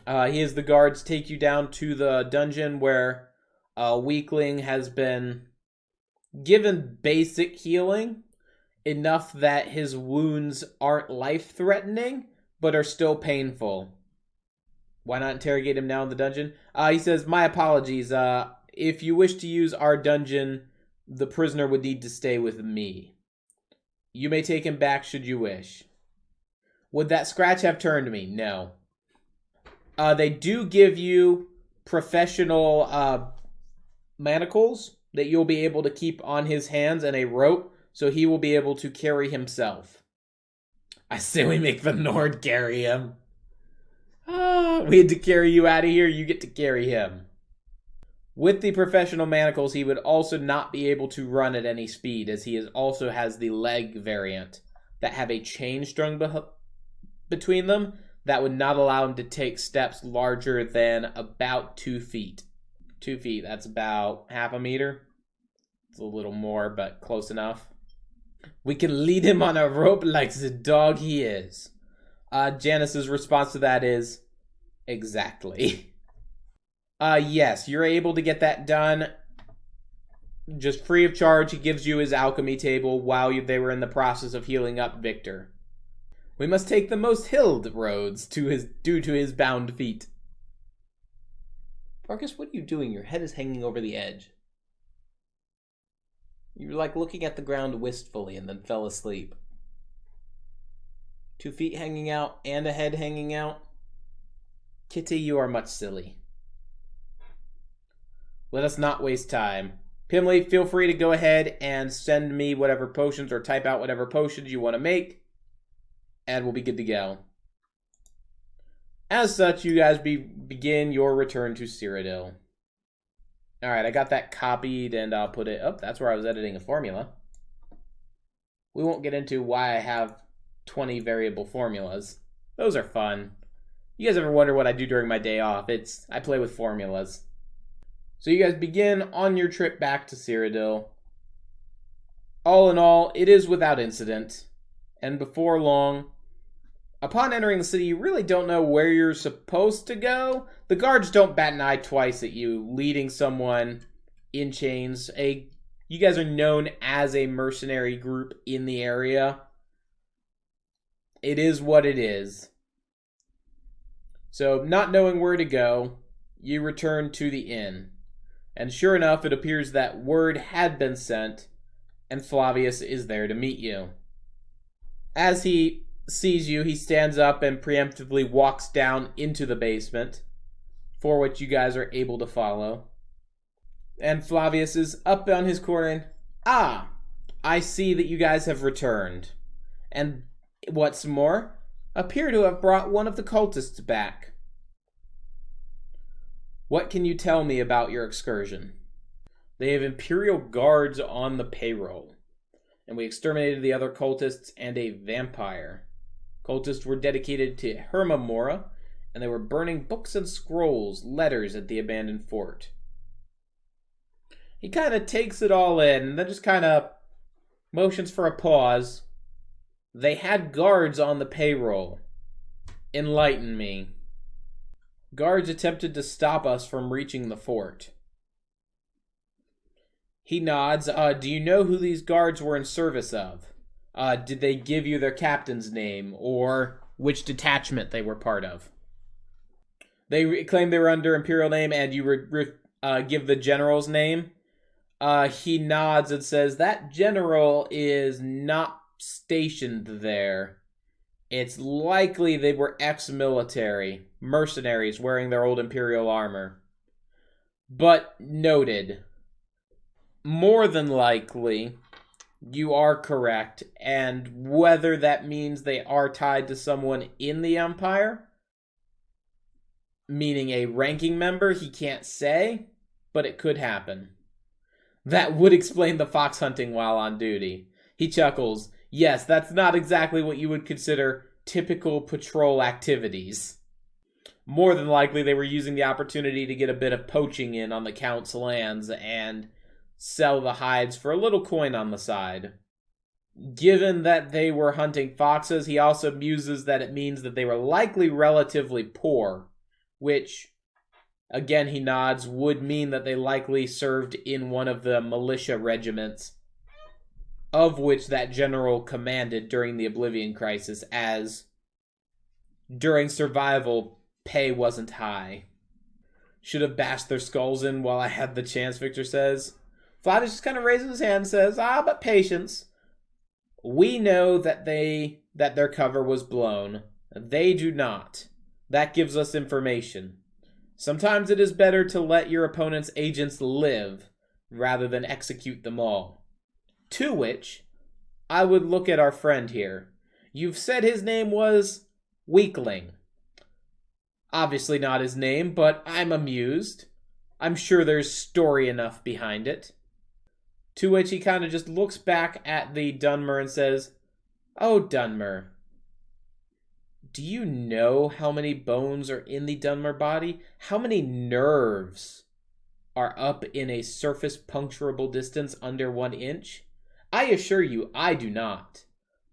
He has the guards take you down to the dungeon where a weakling has been given basic healing, enough that his wounds aren't life-threatening, but are still painful. Why not interrogate him now in the dungeon? He says, my apologies. If you wish to use our dungeon, the prisoner would need to stay with me. You may take him back should you wish. Would that scratch have turned me? No. They do give you professional manacles that you'll be able to keep on his hands and a rope, so he will be able to carry himself. I say we make the Nord carry him. We had to carry you out of here, you get to carry him. With the professional manacles, he would also not be able to run at any speed, as he also has the leg variant that have a chain strung between them that would not allow him to take steps larger than about 2 feet. 2 feet, that's about half a meter. It's a little more, but close enough. We can lead him on a rope like the dog he is. Janice's response to that is, exactly. Yes, you're able to get that done just free of charge. He gives you his alchemy table while they were in the process of healing up Victor. We must take the most hilled roads due to his bound feet. Marcus, what are you doing? Your head is hanging over the edge. You're like looking at the ground wistfully and then fell asleep. 2 feet hanging out and a head hanging out. Kitty, you are much silly. Let us not waste time. Pimley, feel free to go ahead and send me whatever potions, or type out whatever potions you want to make, and we'll be good to go. As such, you guys begin your return to Cyrodiil. Alright, I got that copied, and I'll put it up. That's where I was editing a formula. We won't get into why I have 20 variable formulas. Those are fun. You guys ever wonder what I do during my day off? I play with formulas. So you guys begin on your trip back to Cyrodiil. All in all, it is without incident. And before long, upon entering the city, you really don't know where you're supposed to go. The guards don't bat an eye twice at you, leading someone in chains. You guys are known as a mercenary group in the area. It is what it is. So, not knowing where to go, you return to the inn. And sure enough, it appears that word had been sent, and Flavius is there to meet you. As he sees you, he stands up and preemptively walks down into the basement, for which you guys are able to follow. And Flavius is up on his corner and, I see that you guys have returned. And what's more, appear to have brought one of the cultists back. What can you tell me about your excursion? They have Imperial guards on the payroll, and we exterminated the other cultists and a vampire. Cultists were dedicated to Hermamora, and they were burning books and scrolls, letters at the abandoned fort. He kind of takes it all in, and then just kind of motions for a pause. They had guards on the payroll. Enlighten me. Guards attempted to stop us from reaching the fort. He nods. Do you know who these guards were in service of? Did they give you their captain's name, or which detachment they were part of? They claim they were under Imperial name, and you give the general's name. He nods and says, that general is not stationed there. It's likely they were ex-military, mercenaries wearing their old Imperial armor. But noted, more than likely, you are correct, and whether that means they are tied to someone in the Empire, meaning a ranking member, he can't say, but it could happen. That would explain the fox hunting while on duty. He chuckles. Yes, that's not exactly what you would consider typical patrol activities. More than likely, they were using the opportunity to get a bit of poaching in on the Count's lands and sell the hides for a little coin on the side. Given that they were hunting foxes, he also muses that it means that they were likely relatively poor, which, again he nods, would mean that they likely served in one of the militia regiments of which that general commanded during the Oblivion Crisis, as during survival, pay wasn't high. Should have bashed their skulls in while I had the chance, Victor says. Flavius just kind of raises his hand and says, but patience. We know that their cover was blown. They do not. That gives us information. Sometimes it is better to let your opponent's agents live rather than execute them all. To which, I would look at our friend here. You've said his name was Weakling. Obviously not his name, but I'm amused. I'm sure there's story enough behind it. To which he kind of just looks back at the Dunmer and says, Oh, Dunmer, do you know how many bones are in the Dunmer body? How many nerves are up in a surface puncturable distance under 1 inch? I assure you, I do not.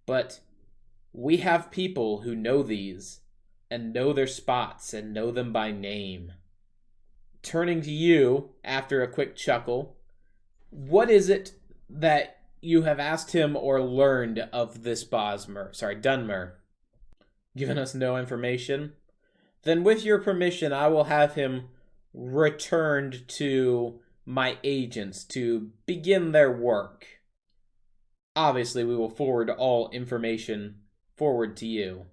But we have people who know these, and know their spots, and know them by name. Turning to you, after a quick chuckle, what is it that you have asked him or learned of this Dunmer? Given us no information? Then with your permission, I will have him returned to my agents to begin their work. Obviously, we will forward all information forward to you.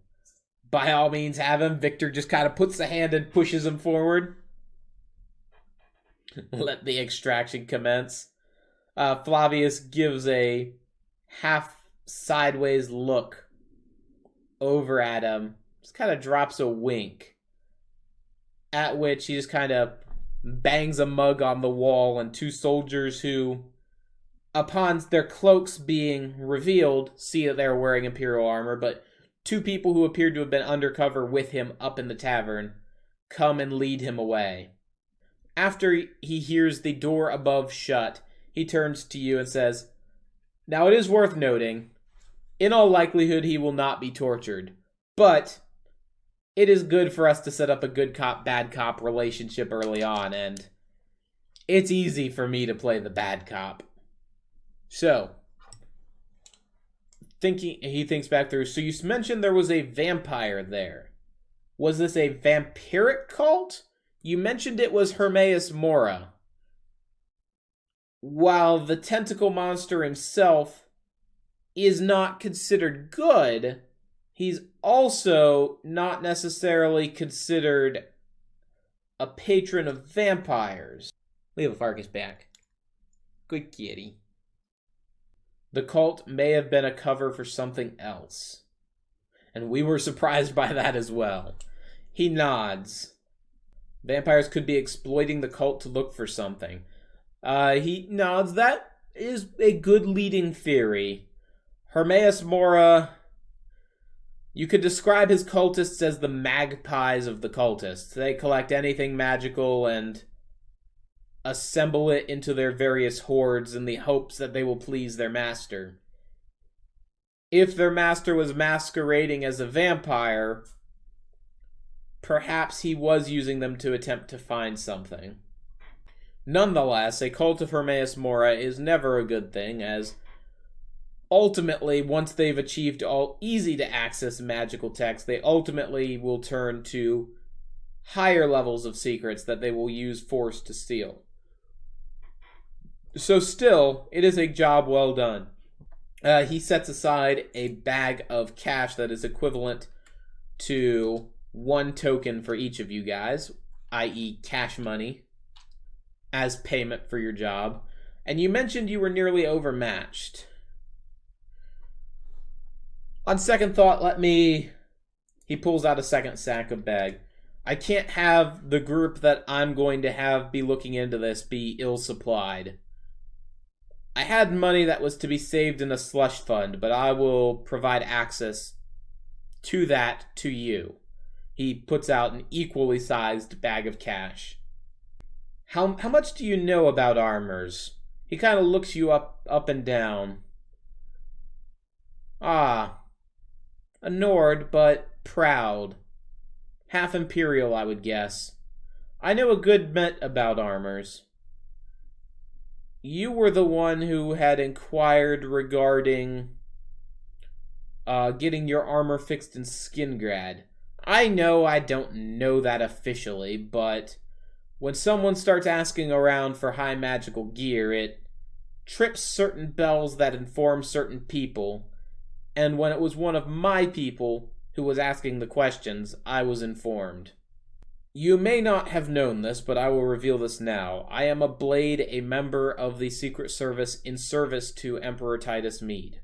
By all means, have him. Victor just kind of puts the hand and pushes him forward. Let the extraction commence. Flavius gives a half sideways look over at him. Just kind of drops a wink. At which he just kind of bangs a mug on the wall, and 2 soldiers who, upon their cloaks being revealed, see that they're wearing Imperial armor, but 2 people who appeared to have been undercover with him up in the tavern come and lead him away. After he hears the door above shut, he turns to you and says, Now it is worth noting, in all likelihood he will not be tortured, but it is good for us to set up a good cop, bad cop relationship early on, and it's easy for me to play the bad cop. So, he thinks back through. So you mentioned there was a vampire there. Was this a vampiric cult? You mentioned it was Hermaeus Mora. While the tentacle monster himself is not considered good, he's also not necessarily considered a patron of vampires. Leave Farkas back. Good kitty. The cult may have been a cover for something else. And we were surprised by that as well. He nods. Vampires could be exploiting the cult to look for something. He nods. That is a good leading theory. Hermaeus Mora, you could describe his cultists as the magpies of the cultists. They collect anything magical and assemble it into their various hordes in the hopes that they will please their master. If their master was masquerading as a vampire, perhaps he was using them to attempt to find something. Nonetheless, a cult of Hermaeus Mora is never a good thing, as ultimately, once they've achieved all easy-to-access magical text, they ultimately will turn to higher levels of secrets that they will use force to steal. So still, it is a job well done. He sets aside a bag of cash that is equivalent to 1 token for each of you guys, i.e. cash money, as payment for your job. And you mentioned you were nearly overmatched. On second thought, he pulls out a second sack of bag. I can't have the group that I'm going to have be looking into this be ill-supplied. I had money that was to be saved in a slush fund, but I will provide access to that to you. He puts out an equally sized bag of cash. How much do you know about armors? He kind of looks you up and down. Ah, a Nord, but proud. Half Imperial, I would guess. I know a good bit about armors. You were the one who had inquired regarding getting your armor fixed in Skingrad. I know I don't know that officially, but when someone starts asking around for high magical gear, it trips certain bells that inform certain people, and when it was one of my people who was asking the questions, I was informed. You may not have known this, but I will reveal this now. I am a Blade, a member of the Secret Service in service to Emperor Titus Mede.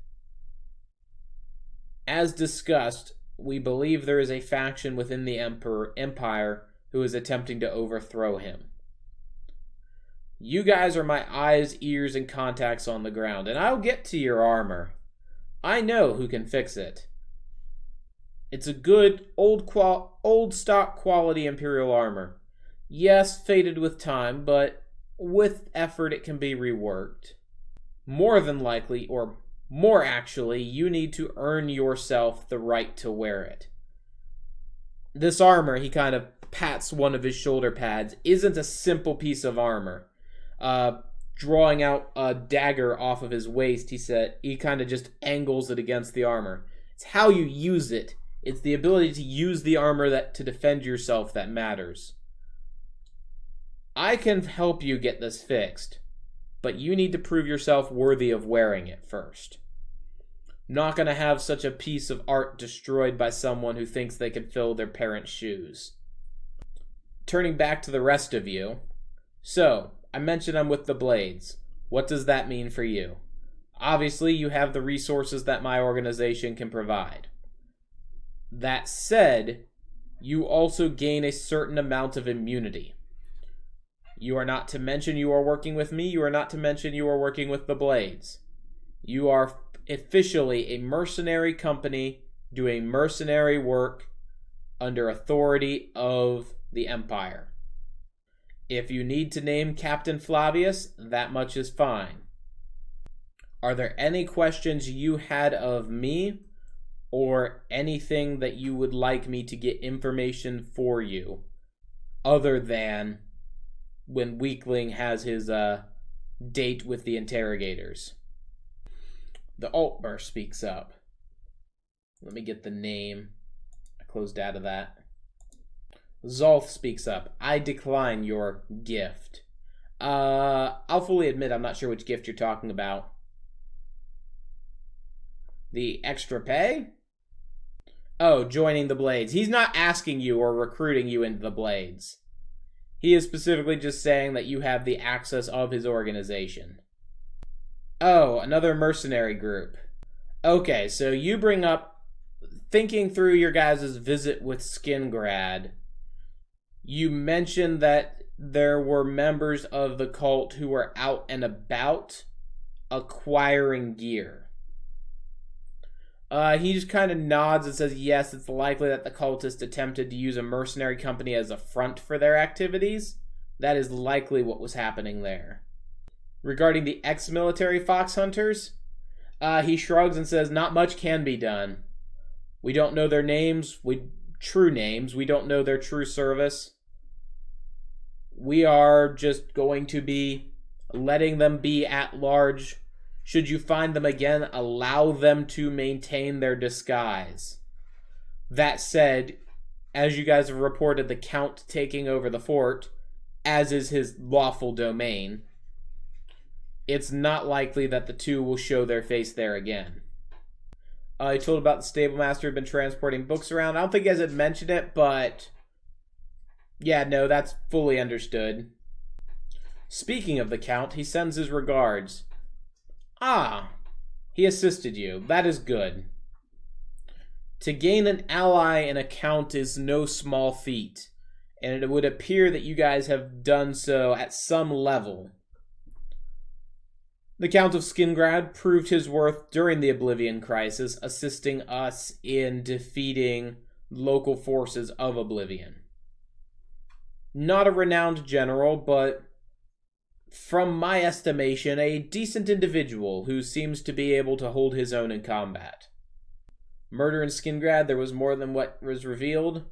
As discussed, we believe there is a faction within the Empire who is attempting to overthrow him. You guys are my eyes, ears, and contacts on the ground, and I'll get to your armor. I know who can fix it. It's a good, old stock quality Imperial armor. Yes, faded with time, but with effort it can be reworked. More than likely, or more actually, you need to earn yourself the right to wear it. This armor, he kind of pats one of his shoulder pads, isn't a simple piece of armor. Drawing out a dagger off of his waist, he kind of just angles it against the armor. It's how you use it. It's the ability to use the armor to defend yourself that matters. I can help you get this fixed, but you need to prove yourself worthy of wearing it first. Not going to have such a piece of art destroyed by someone who thinks they can fill their parents' shoes. Turning back to the rest of you. So, I mentioned I'm with the Blades. What does that mean for you? Obviously, you have the resources that my organization can provide. That said, you also gain a certain amount of immunity. You are not to mention you are working with me. You are not to mention you are working with the Blades. You are officially a mercenary company doing mercenary work under authority of the Empire. If you need to name Captain Flavius, that much is fine. Are there any questions you had of me, or anything that you would like me to get information for you, other than when Weakling has his date with the interrogators? The Altmer speaks up. Let me get the name. I closed out of that. Zolf speaks up. I decline your gift. I'll fully admit I'm not sure which gift you're talking about. The extra pay? Oh, joining the Blades. He's not asking you or recruiting you into the Blades. He is specifically just saying that you have the access of his organization. Oh, another mercenary group. Okay, so you bring up, thinking through your guys' visit with Skingrad, you mentioned that there were members of the cult who were out and about acquiring gear. He just kind of nods and says, yes, it's likely that the cultists attempted to use a mercenary company as a front for their activities. That is likely what was happening there. Regarding the ex-military fox hunters, he shrugs and says, not much can be done. We don't know their names, true names. We don't know their true service. We are just going to be letting them be at large. Should you find them again, allow them to maintain their disguise. That said, as you guys have reported, the Count taking over the fort, as is his lawful domain, it's not likely that the two will show their face there again. He told about the stable master had been transporting books around. I don't think he hasn't mentioned it, but yeah, no, that's fully understood. Speaking of the Count, he sends his regards. Ah, he assisted you. That is good. To gain an ally in a Count is no small feat, and it would appear that you guys have done so at some level. The Count of Skingrad proved his worth during the Oblivion Crisis, assisting us in defeating local forces of Oblivion. Not a renowned general, but from my estimation, a decent individual who seems to be able to hold his own in combat. Murder in Skingrad, there was more than what was revealed.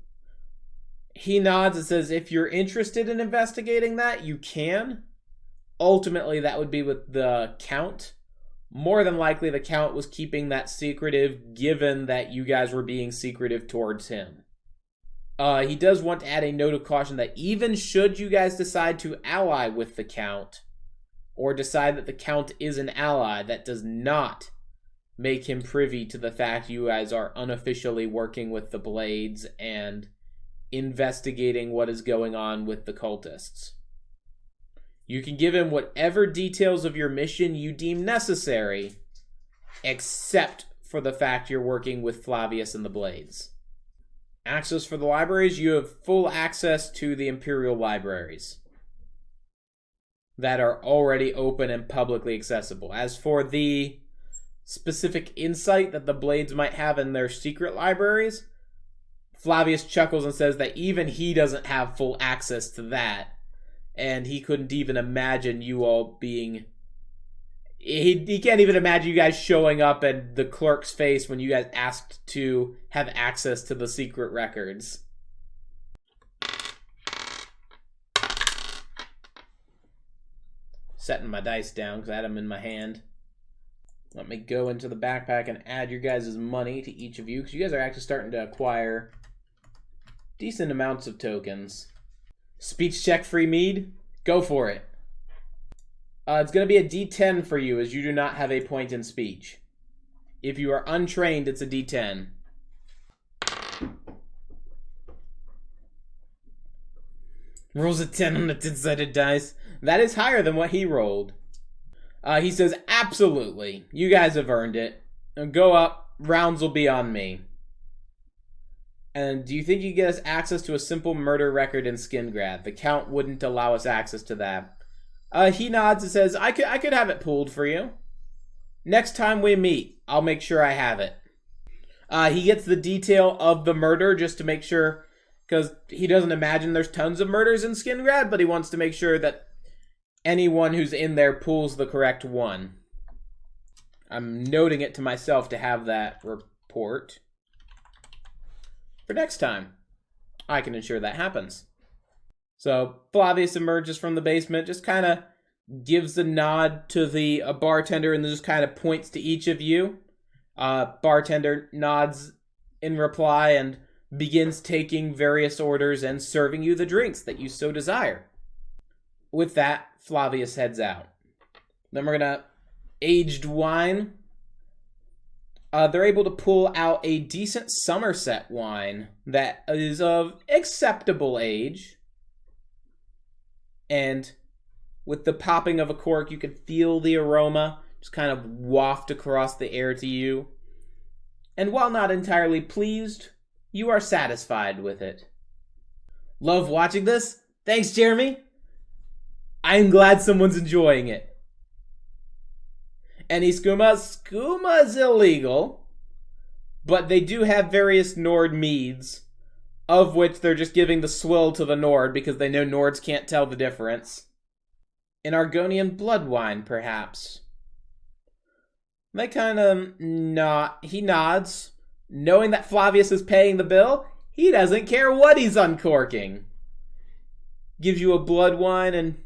He nods and says, if you're interested in investigating that, you can. Ultimately, that would be with the Count. More than likely, the Count was keeping that secretive, given that you guys were being secretive towards him. He does want to add a note of caution that even should you guys decide to ally with the Count, or decide that the Count is an ally, that does not make him privy to the fact you guys are unofficially working with the Blades and investigating what is going on with the cultists. You can give him whatever details of your mission you deem necessary, except for the fact you're working with Flavius and the Blades. Access for the libraries, you have full access to the Imperial libraries that are already open and publicly accessible. As for the specific insight that the Blades might have in their secret libraries, Flavius chuckles and says that even he doesn't have full access to that, and he couldn't even imagine you all being... He can't even imagine you guys showing up at the clerk's face when you guys asked to have access to the secret records. Setting my dice down because I had them in my hand. Let me go into the backpack and add your guys' money to each of you, because you guys are actually starting to acquire decent amounts of tokens. Speech check free mead? Go for it. It's going to be a D10 for you, as you do not have a point in speech. If you are untrained, it's a D10. Rolls a 10 on the 10-sided dice. That is higher than what he rolled. He says, absolutely. You guys have earned it. Go up. Rounds will be on me. And do you think you get us access to a simple murder record in Skingrad? The Count wouldn't allow us access to that. He nods and says, I could have it pulled for you. Next time we meet, I'll make sure I have it. He gets the detail of the murder just to make sure, because he doesn't imagine there's tons of murders in Skingrad, but he wants to make sure that anyone who's in there pulls the correct one. I'm noting it to myself to have that report for next time. I can ensure that happens. So Flavius emerges from the basement, just kind of gives a nod to the bartender and just kind of points to each of you. Bartender nods in reply and begins taking various orders and serving you the drinks that you so desire. With that, Flavius heads out. Then we're going to aged wine. They're able to pull out a decent Somerset wine that is of acceptable age. And with the popping of a cork, you can feel the aroma just kind of waft across the air to you. And while not entirely pleased, you are satisfied with it. Love watching this? Thanks, Jeremy. I'm glad someone's enjoying it. Any skooma? Skooma's illegal, but they do have various Nord meads, of which they're just giving the swill to the Nord because they know Nords can't tell the difference. An Argonian blood wine, perhaps. They kind of nod. He nods, knowing that Flavius is paying the bill. He doesn't care what he's uncorking. Gives you a blood wine, and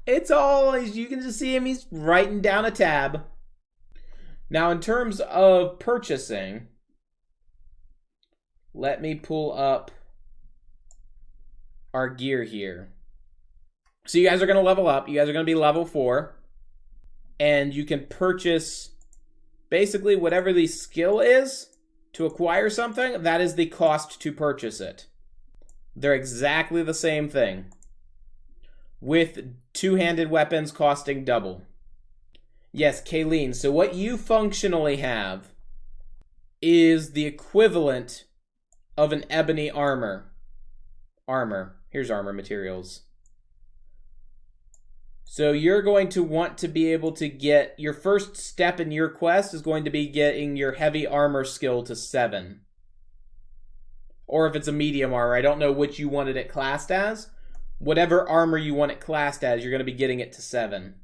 it's all, you can just see him, he's writing down a tab. Now, in terms of purchasing, let me pull up our gear here. So you guys are going to level up. You guys are going to be level 4. and you can purchase basically whatever the skill is to acquire something. That is the cost to purchase it. They're exactly the same thing, with two-handed weapons costing double. Yes, Kayleen, so what you functionally have is the equivalent of an ebony armor. Here's armor materials. So you're going to want to be able to get, your first step in your quest is going to be getting your heavy armor skill to 7. Or if it's a medium armor, I don't know which you wanted it classed as. Whatever armor you want it classed as, you're going to be getting it to 7.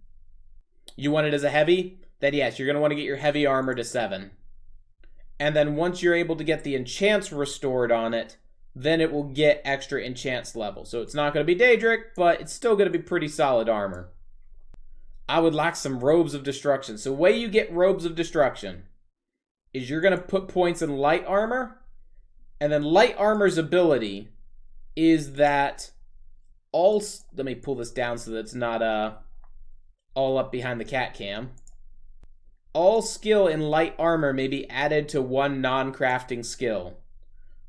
You want it as a heavy? Then yes, you're going to want to get your heavy armor to 7. And then once you're able to get the enchants restored on it, then it will get extra enchants level. So it's not going to be Daedric, but it's still going to be pretty solid armor. I would like some Robes of Destruction. So the way you get Robes of Destruction is you're going to put points in light armor, and then light armor's ability is that all... Let me pull this down so that it's not all up behind the cat cam. All skill in light armor may be added to one non-crafting skill.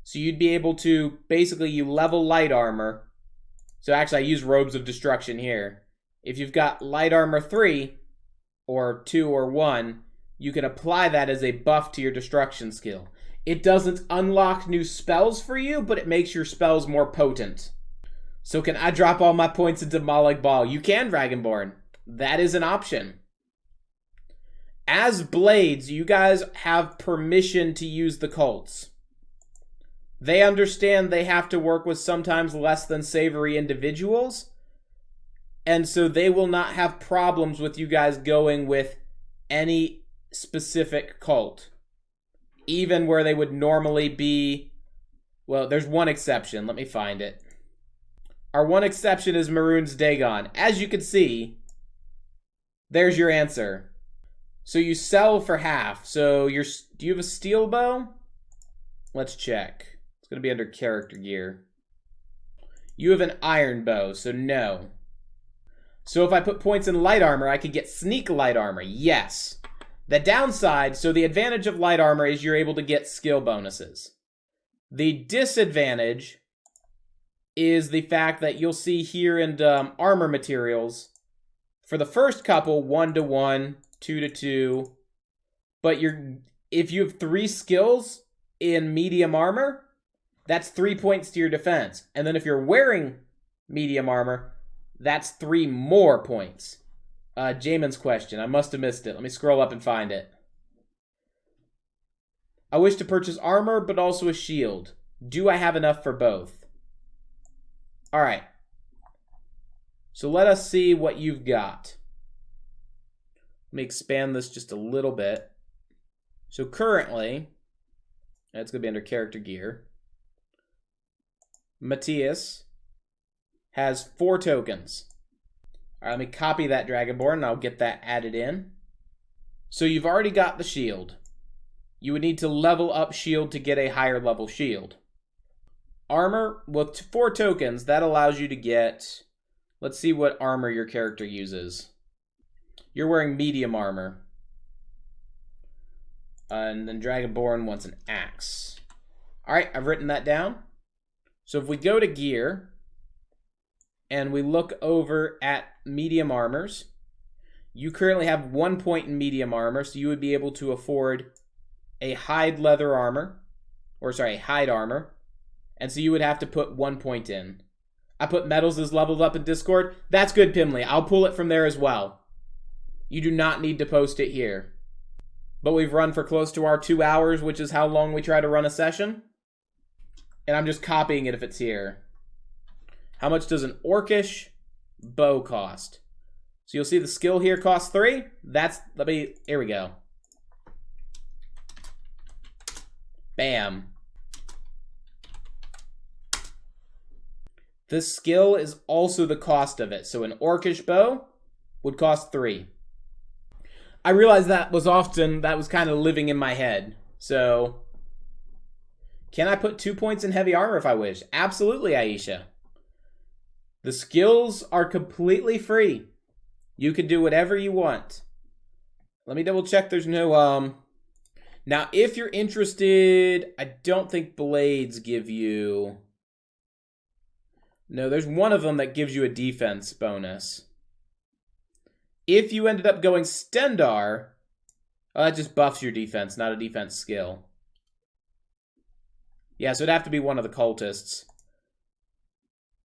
So you'd be able to, basically you level light armor. So actually I use Robes of Destruction here. If you've got light armor 3, or 2 or 1, you can apply that as a buff to your destruction skill. It doesn't unlock new spells for you, but it makes your spells more potent. So can I drop all my points into Malig Ball? You can, Dragonborn. That is an option. As Blades, you guys have permission to use the cults. They understand they have to work with sometimes less than savory individuals, and so they will not have problems with you guys going with any specific cult. Even where they would normally be... Well, there's one exception. Let me find it. Our one exception is Maroon's Dagon. As you can see, there's your answer. So you sell for half. So do you have a steel bow? Let's check. It's going to be under character gear. You have an iron bow, so no. So if I put points in light armor, I could get sneak light armor. Yes. The downside, so the advantage of light armor is you're able to get skill bonuses. The disadvantage is the fact that you'll see here in armor materials, for the first couple, 1-to-1, 2-to-2, but if you have 3 skills in medium armor, that's 3 points to your defense. And then if you're wearing medium armor, that's 3 more points. Jamin's question. I must have missed it. Let me scroll up and find it. I wish to purchase armor, but also a shield. Do I have enough for both? Alright. So let us see what you've got. Let me expand this just a little bit. So currently, that's going to be under character gear. Matthias has 4 tokens. All right, let me copy that Dragonborn, and I'll get that added in. So you've already got the shield. You would need to level up shield to get a higher level shield. Armor, with 4 tokens, that allows you to get... Let's see what armor your character uses. You're wearing medium armor. And then Dragonborn wants an axe. All right, I've written that down. So if we go to gear, and we look over at medium armors, you currently have 1 point in medium armor, so you would be able to afford a hide leather armor, or sorry, hide armor, and so you would have to put 1 point in. I put metals as leveled up in Discord. That's good, Pimley. I'll pull it from there as well. You do not need to post it here. But we've run for close to our 2 hours, which is how long we try to run a session. And I'm just copying it if it's here. How much does an orcish bow cost? So you'll see the skill here costs 3. Here we go. Bam. This skill is also the cost of it. So an orcish bow would cost 3. I realized that was kind of living in my head. So, can I put 2 points in heavy armor if I wish? Absolutely, Aisha. The skills are completely free. You can do whatever you want. Let me double check there's no, Now, if you're interested, I don't think blades give you... No, there's one of them that gives you a defense bonus. If you ended up going Stendar, that just buffs your defense, not a defense skill. Yeah, so it'd have to be one of the cultists.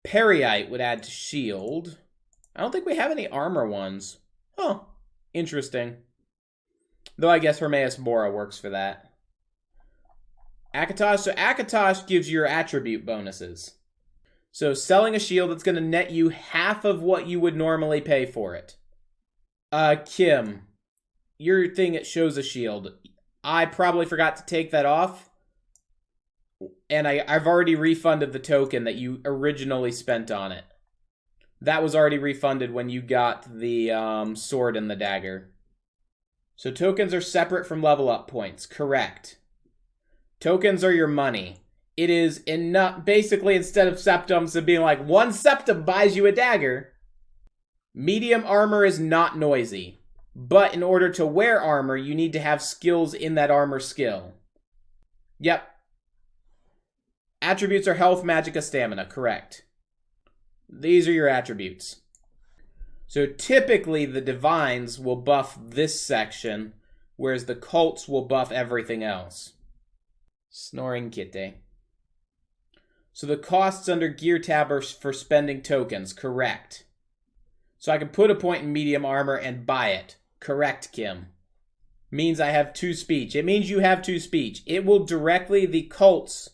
Periite would add to shield. I don't think we have any armor ones. Huh. Interesting. Though I guess Hermaeus Mora works for that. Akatosh. So Akatosh gives you your attribute bonuses. So selling a shield that's going to net you half of what you would normally pay for it. Kim. Your thing, it shows a shield. I probably forgot to take that off. And I've already refunded the token that you originally spent on it. That was already refunded when you got the sword and the dagger. So tokens are separate from level up points. Correct. Tokens are your money. It is enough, basically, instead of septums of being like, 1 septum buys you a dagger. Medium armor is not noisy. But in order to wear armor, you need to have skills in that armor skill. Yep. Attributes are health, magicka, stamina. Correct. These are your attributes. So typically the divines will buff this section, whereas the cults will buff everything else. Snoring kitty. So the costs under gear tab are for spending tokens. Correct. So I can put a point in medium armor and buy it. Correct, Kim. Means I have 2 speech. It means you have 2 speech. It will directly, the cults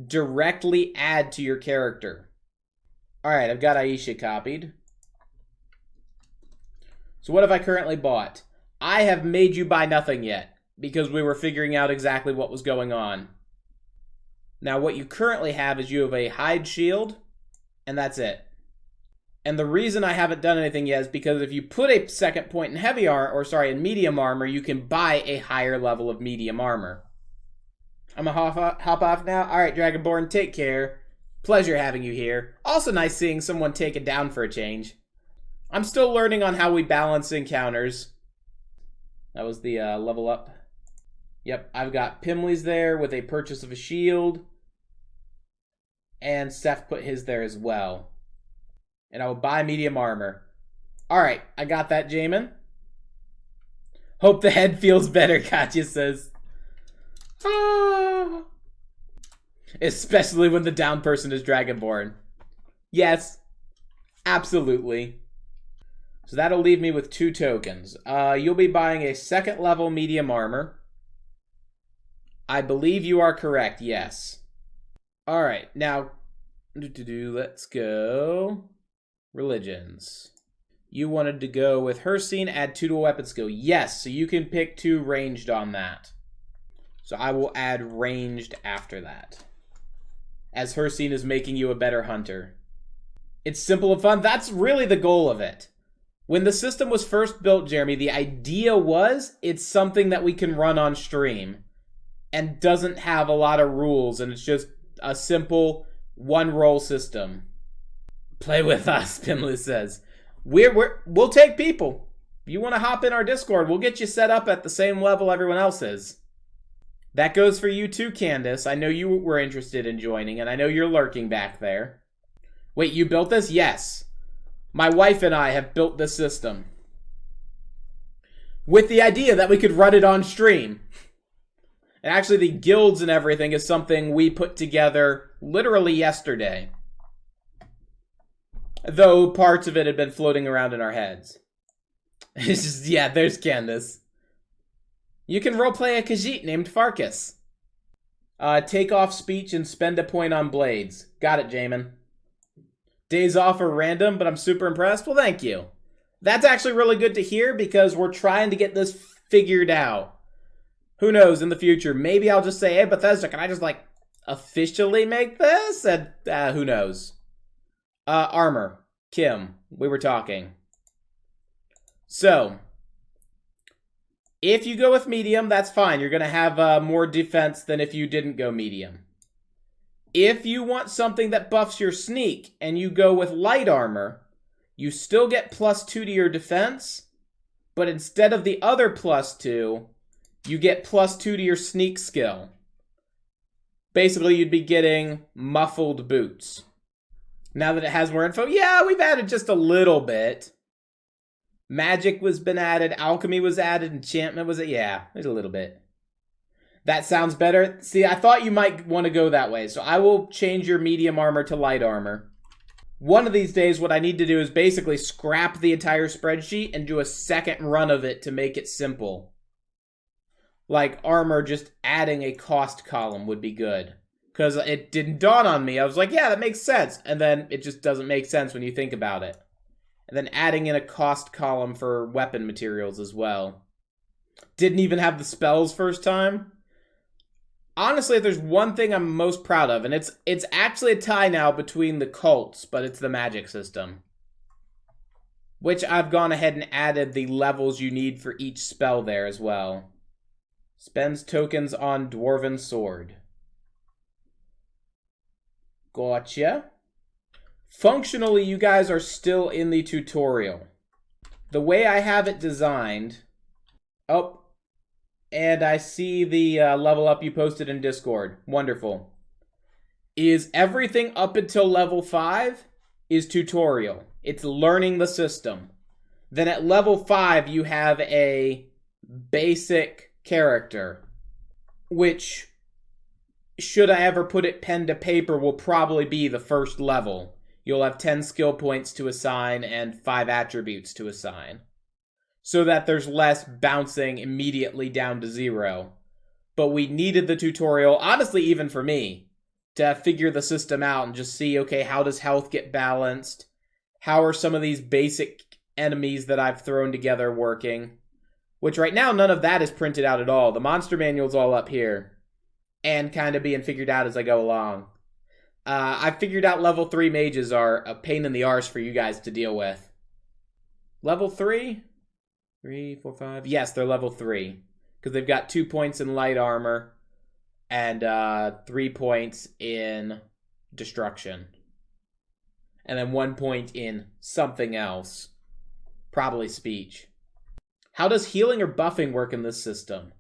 directly add to your character. Alright, I've got Aisha copied. So what have I currently bought? I have made you buy nothing yet, because we were figuring out exactly what was going on. Now what you currently have is you have a hide shield, and that's it. And the reason I haven't done anything yet is because if you put a second point in heavy armor, or sorry, in medium armor, you can buy a higher level of medium armor. I'm gonna hop off now. Alright, Dragonborn, take care. Pleasure having you here. Also nice seeing someone take it down for a change. I'm still learning on how we balance encounters. That was the level up. Yep, I've got Pimley's there with a purchase of a shield. And Seth put his there as well. And I will buy medium armor. Alright, I got that, Jamin. Hope the head feels better, Katya says. Ah. Especially when the down person is Dragonborn. Yes, absolutely. So that'll leave me with 2 tokens. You'll be buying a 2nd level medium armor. I believe you are correct, yes. Alright, now, let's go. Religions. You wanted to go with Hircine, add 2 to a weapon skill. Yes, so you can pick 2 ranged on that. So I will add ranged after that. As Hircine is making you a better hunter. It's simple and fun. That's really the goal of it. When the system was first built, Jeremy, the idea was it's something that we can run on stream. And doesn't have a lot of rules. And it's just a simple 1-roll system. Play with us, Pimley says. We'll take people. If you want to hop in our Discord, we'll get you set up at the same level everyone else is. That goes for you too, Candace. I know you were interested in joining, and I know you're lurking back there. Wait, you built this? Yes. My wife and I have built this system. With the idea that we could run it on stream. And actually the guilds and everything is something we put together literally yesterday. Though parts of it had been floating around in our heads. It's just, yeah, there's Candace. You can roleplay a Khajiit named Farkas. Take off speech and spend a point on blades. Got it, Jamin. Days off are random, but I'm super impressed. Well, thank you. That's actually really good to hear because we're trying to get this figured out. Who knows, in the future, maybe I'll just say, hey, Bethesda, can I just, like, officially make this? And, who knows. Armor. Kim, we were talking. So, if you go with medium, that's fine. You're going to have more defense than if you didn't go medium. If you want something that buffs your sneak and you go with light armor, you still get +2 to your defense, but instead of the other +2, you get +2 to your sneak skill. Basically, you'd be getting muffled boots. Now that it has more info, yeah, we've added just a little bit. Magic was been added, alchemy was added, enchantment was it? Yeah, there's a little bit. That sounds better. See, I thought you might want to go that way, so I will change your medium armor to light armor. One of these days, what I need to do is basically scrap the entire spreadsheet and do a second run of it to make it simple. Like armor, just adding a cost column would be good. Because it didn't dawn on me. I was like, yeah, that makes sense. And then it just doesn't make sense when you think about it. And then adding in a cost column for weapon materials as well. Didn't even have the spells first time. Honestly, if there's one thing I'm most proud of, and it's actually a tie now between the cults, but it's the magic system. Which I've gone ahead and added the levels you need for each spell there as well. Spends tokens on Dwarven Sword. Gotcha. Functionally, you guys are still in the tutorial. The way I have it designed... Oh, and I see the level up you posted in Discord. Wonderful. Is everything up until level 5 is tutorial. It's learning the system. Then at level 5, you have a basic character, which, should I ever put it pen to paper, will probably be the first level. You'll have 10 skill points to assign and 5 attributes to assign, so that there's less bouncing immediately down to 0. But we needed the tutorial, honestly, even for me, to figure the system out and just see, okay, how does health get balanced? How are some of these basic enemies that I've thrown together working? Which right now, none of that is printed out at all. The monster manual's all up here. And kind of being figured out as I go along. I figured out level 3 mages are a pain in the arse for you guys to deal with. Level 3? 3, 4, 5. Yes, they're level 3. Because they've got 2 points in light armor. And 3 points in destruction. And then 1 point in something else. Probably speech. How does healing or buffing work in this system?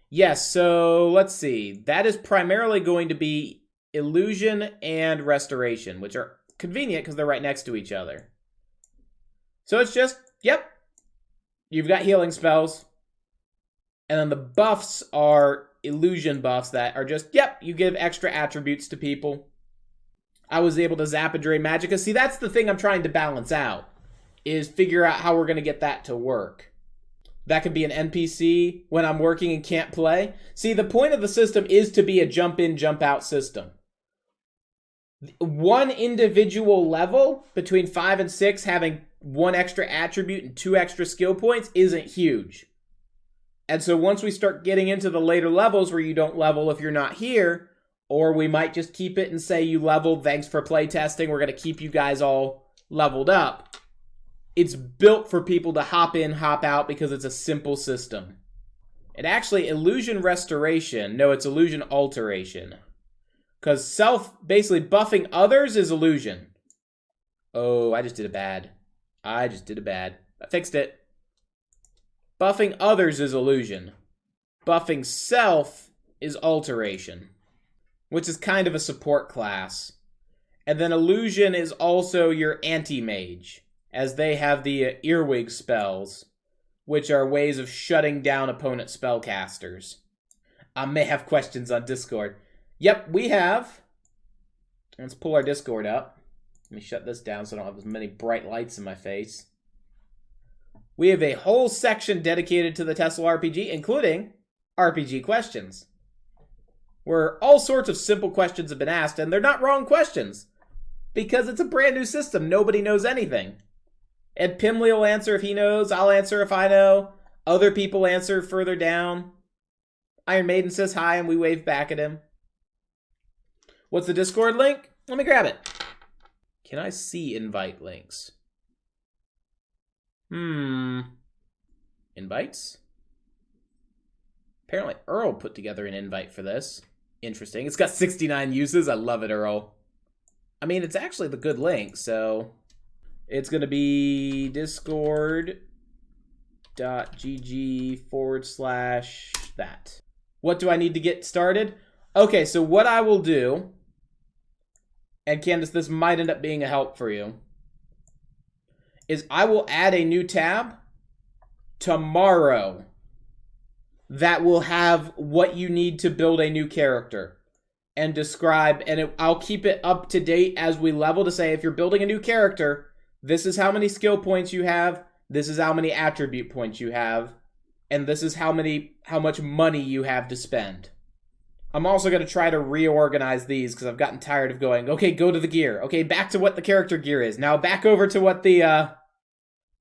Yes, so let's see. That is primarily going to be illusion and restoration, which are convenient because they're right next to each other. So it's just, yep, you've got healing spells. And then the buffs are illusion buffs that are just, yep, you give extra attributes to people. I was able to zap and drain magicka. See, that's the thing I'm trying to balance out, is figure out how we're going to get that to work. That could be an NPC when I'm working and can't play. See, the point of the system is to be a jump-in, jump-out system. One individual level between 5 and 6 having 1 extra attribute and 2 extra skill points isn't huge. And so once we start getting into the later levels where you don't level if you're not here, or we might just keep it and say you leveled, thanks for playtesting, we're going to keep you guys all leveled up. It's built for people to hop in, hop out, because it's a simple system. And actually, illusion restoration, no, it's illusion alteration. Because basically buffing others is illusion. Oh, I just did a bad. I fixed it. Buffing others is illusion. Buffing self is alteration, which is kind of a support class. And then illusion is also your anti-mage, as they have the earwig spells, which are ways of shutting down opponent spellcasters. I may have questions on Discord. Yep, we have. Let's pull our Discord up. Let me shut this down so I don't have as many bright lights in my face. We have a whole section dedicated to the Tesla RPG, including RPG questions, where all sorts of simple questions have been asked, and they're not wrong questions, because it's a brand new system. Nobody knows anything. And Pimley will answer if he knows. I'll answer if I know. Other people answer further down. Iron Maiden says hi and we wave back at him. What's the Discord link? Let me grab it. Can I see invite links? Invites? Apparently Earl put together an invite for this. Interesting. It's got 69 uses. I love it, Earl. I mean, it's actually the good link, so... It's going to be Discord Spreadsheet.gg/that. What do I need to get started? Okay, so what I will do, and Candace, this might end up being a help for you, is I will add a new tab tomorrow that will have what you need to build a new character and describe, and I'll keep it up to date as we level to say, if you're building a new character, this is how many skill points you have, this is how many attribute points you have, and this is how much money you have to spend. I'm also going to try to reorganize these because I've gotten tired of going, okay, go to the gear. Okay, back to what the character gear is. Now back over to what the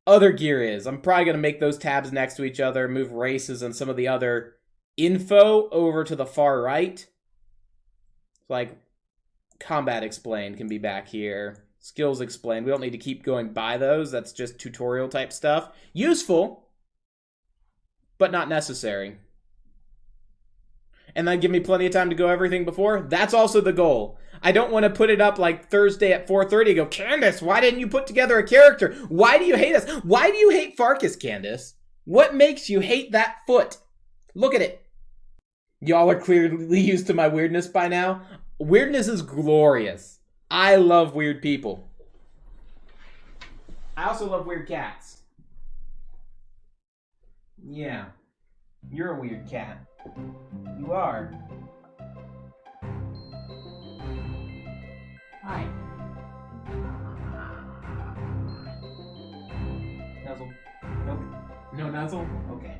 other gear is. I'm probably going to make those tabs next to each other, move races and some of the other info over to the far right. Like, combat explained can be back here. Skills explained. We don't need to keep going by those. That's just tutorial type stuff. Useful, but not necessary. And then give me plenty of time to go everything before. That's also the goal. I don't want to put it up like Thursday at 4:30 and go, Candace, why didn't you put together a character? Why do you hate us? Why do you hate Farkas, Candace? What makes you hate that foot? Look at it. Y'all are clearly used to my weirdness by now. Weirdness is glorious. I love weird people. I also love weird cats. Yeah. You're a weird cat. You are. Hi. Nuzzle. Nope. No nuzzle? Okay.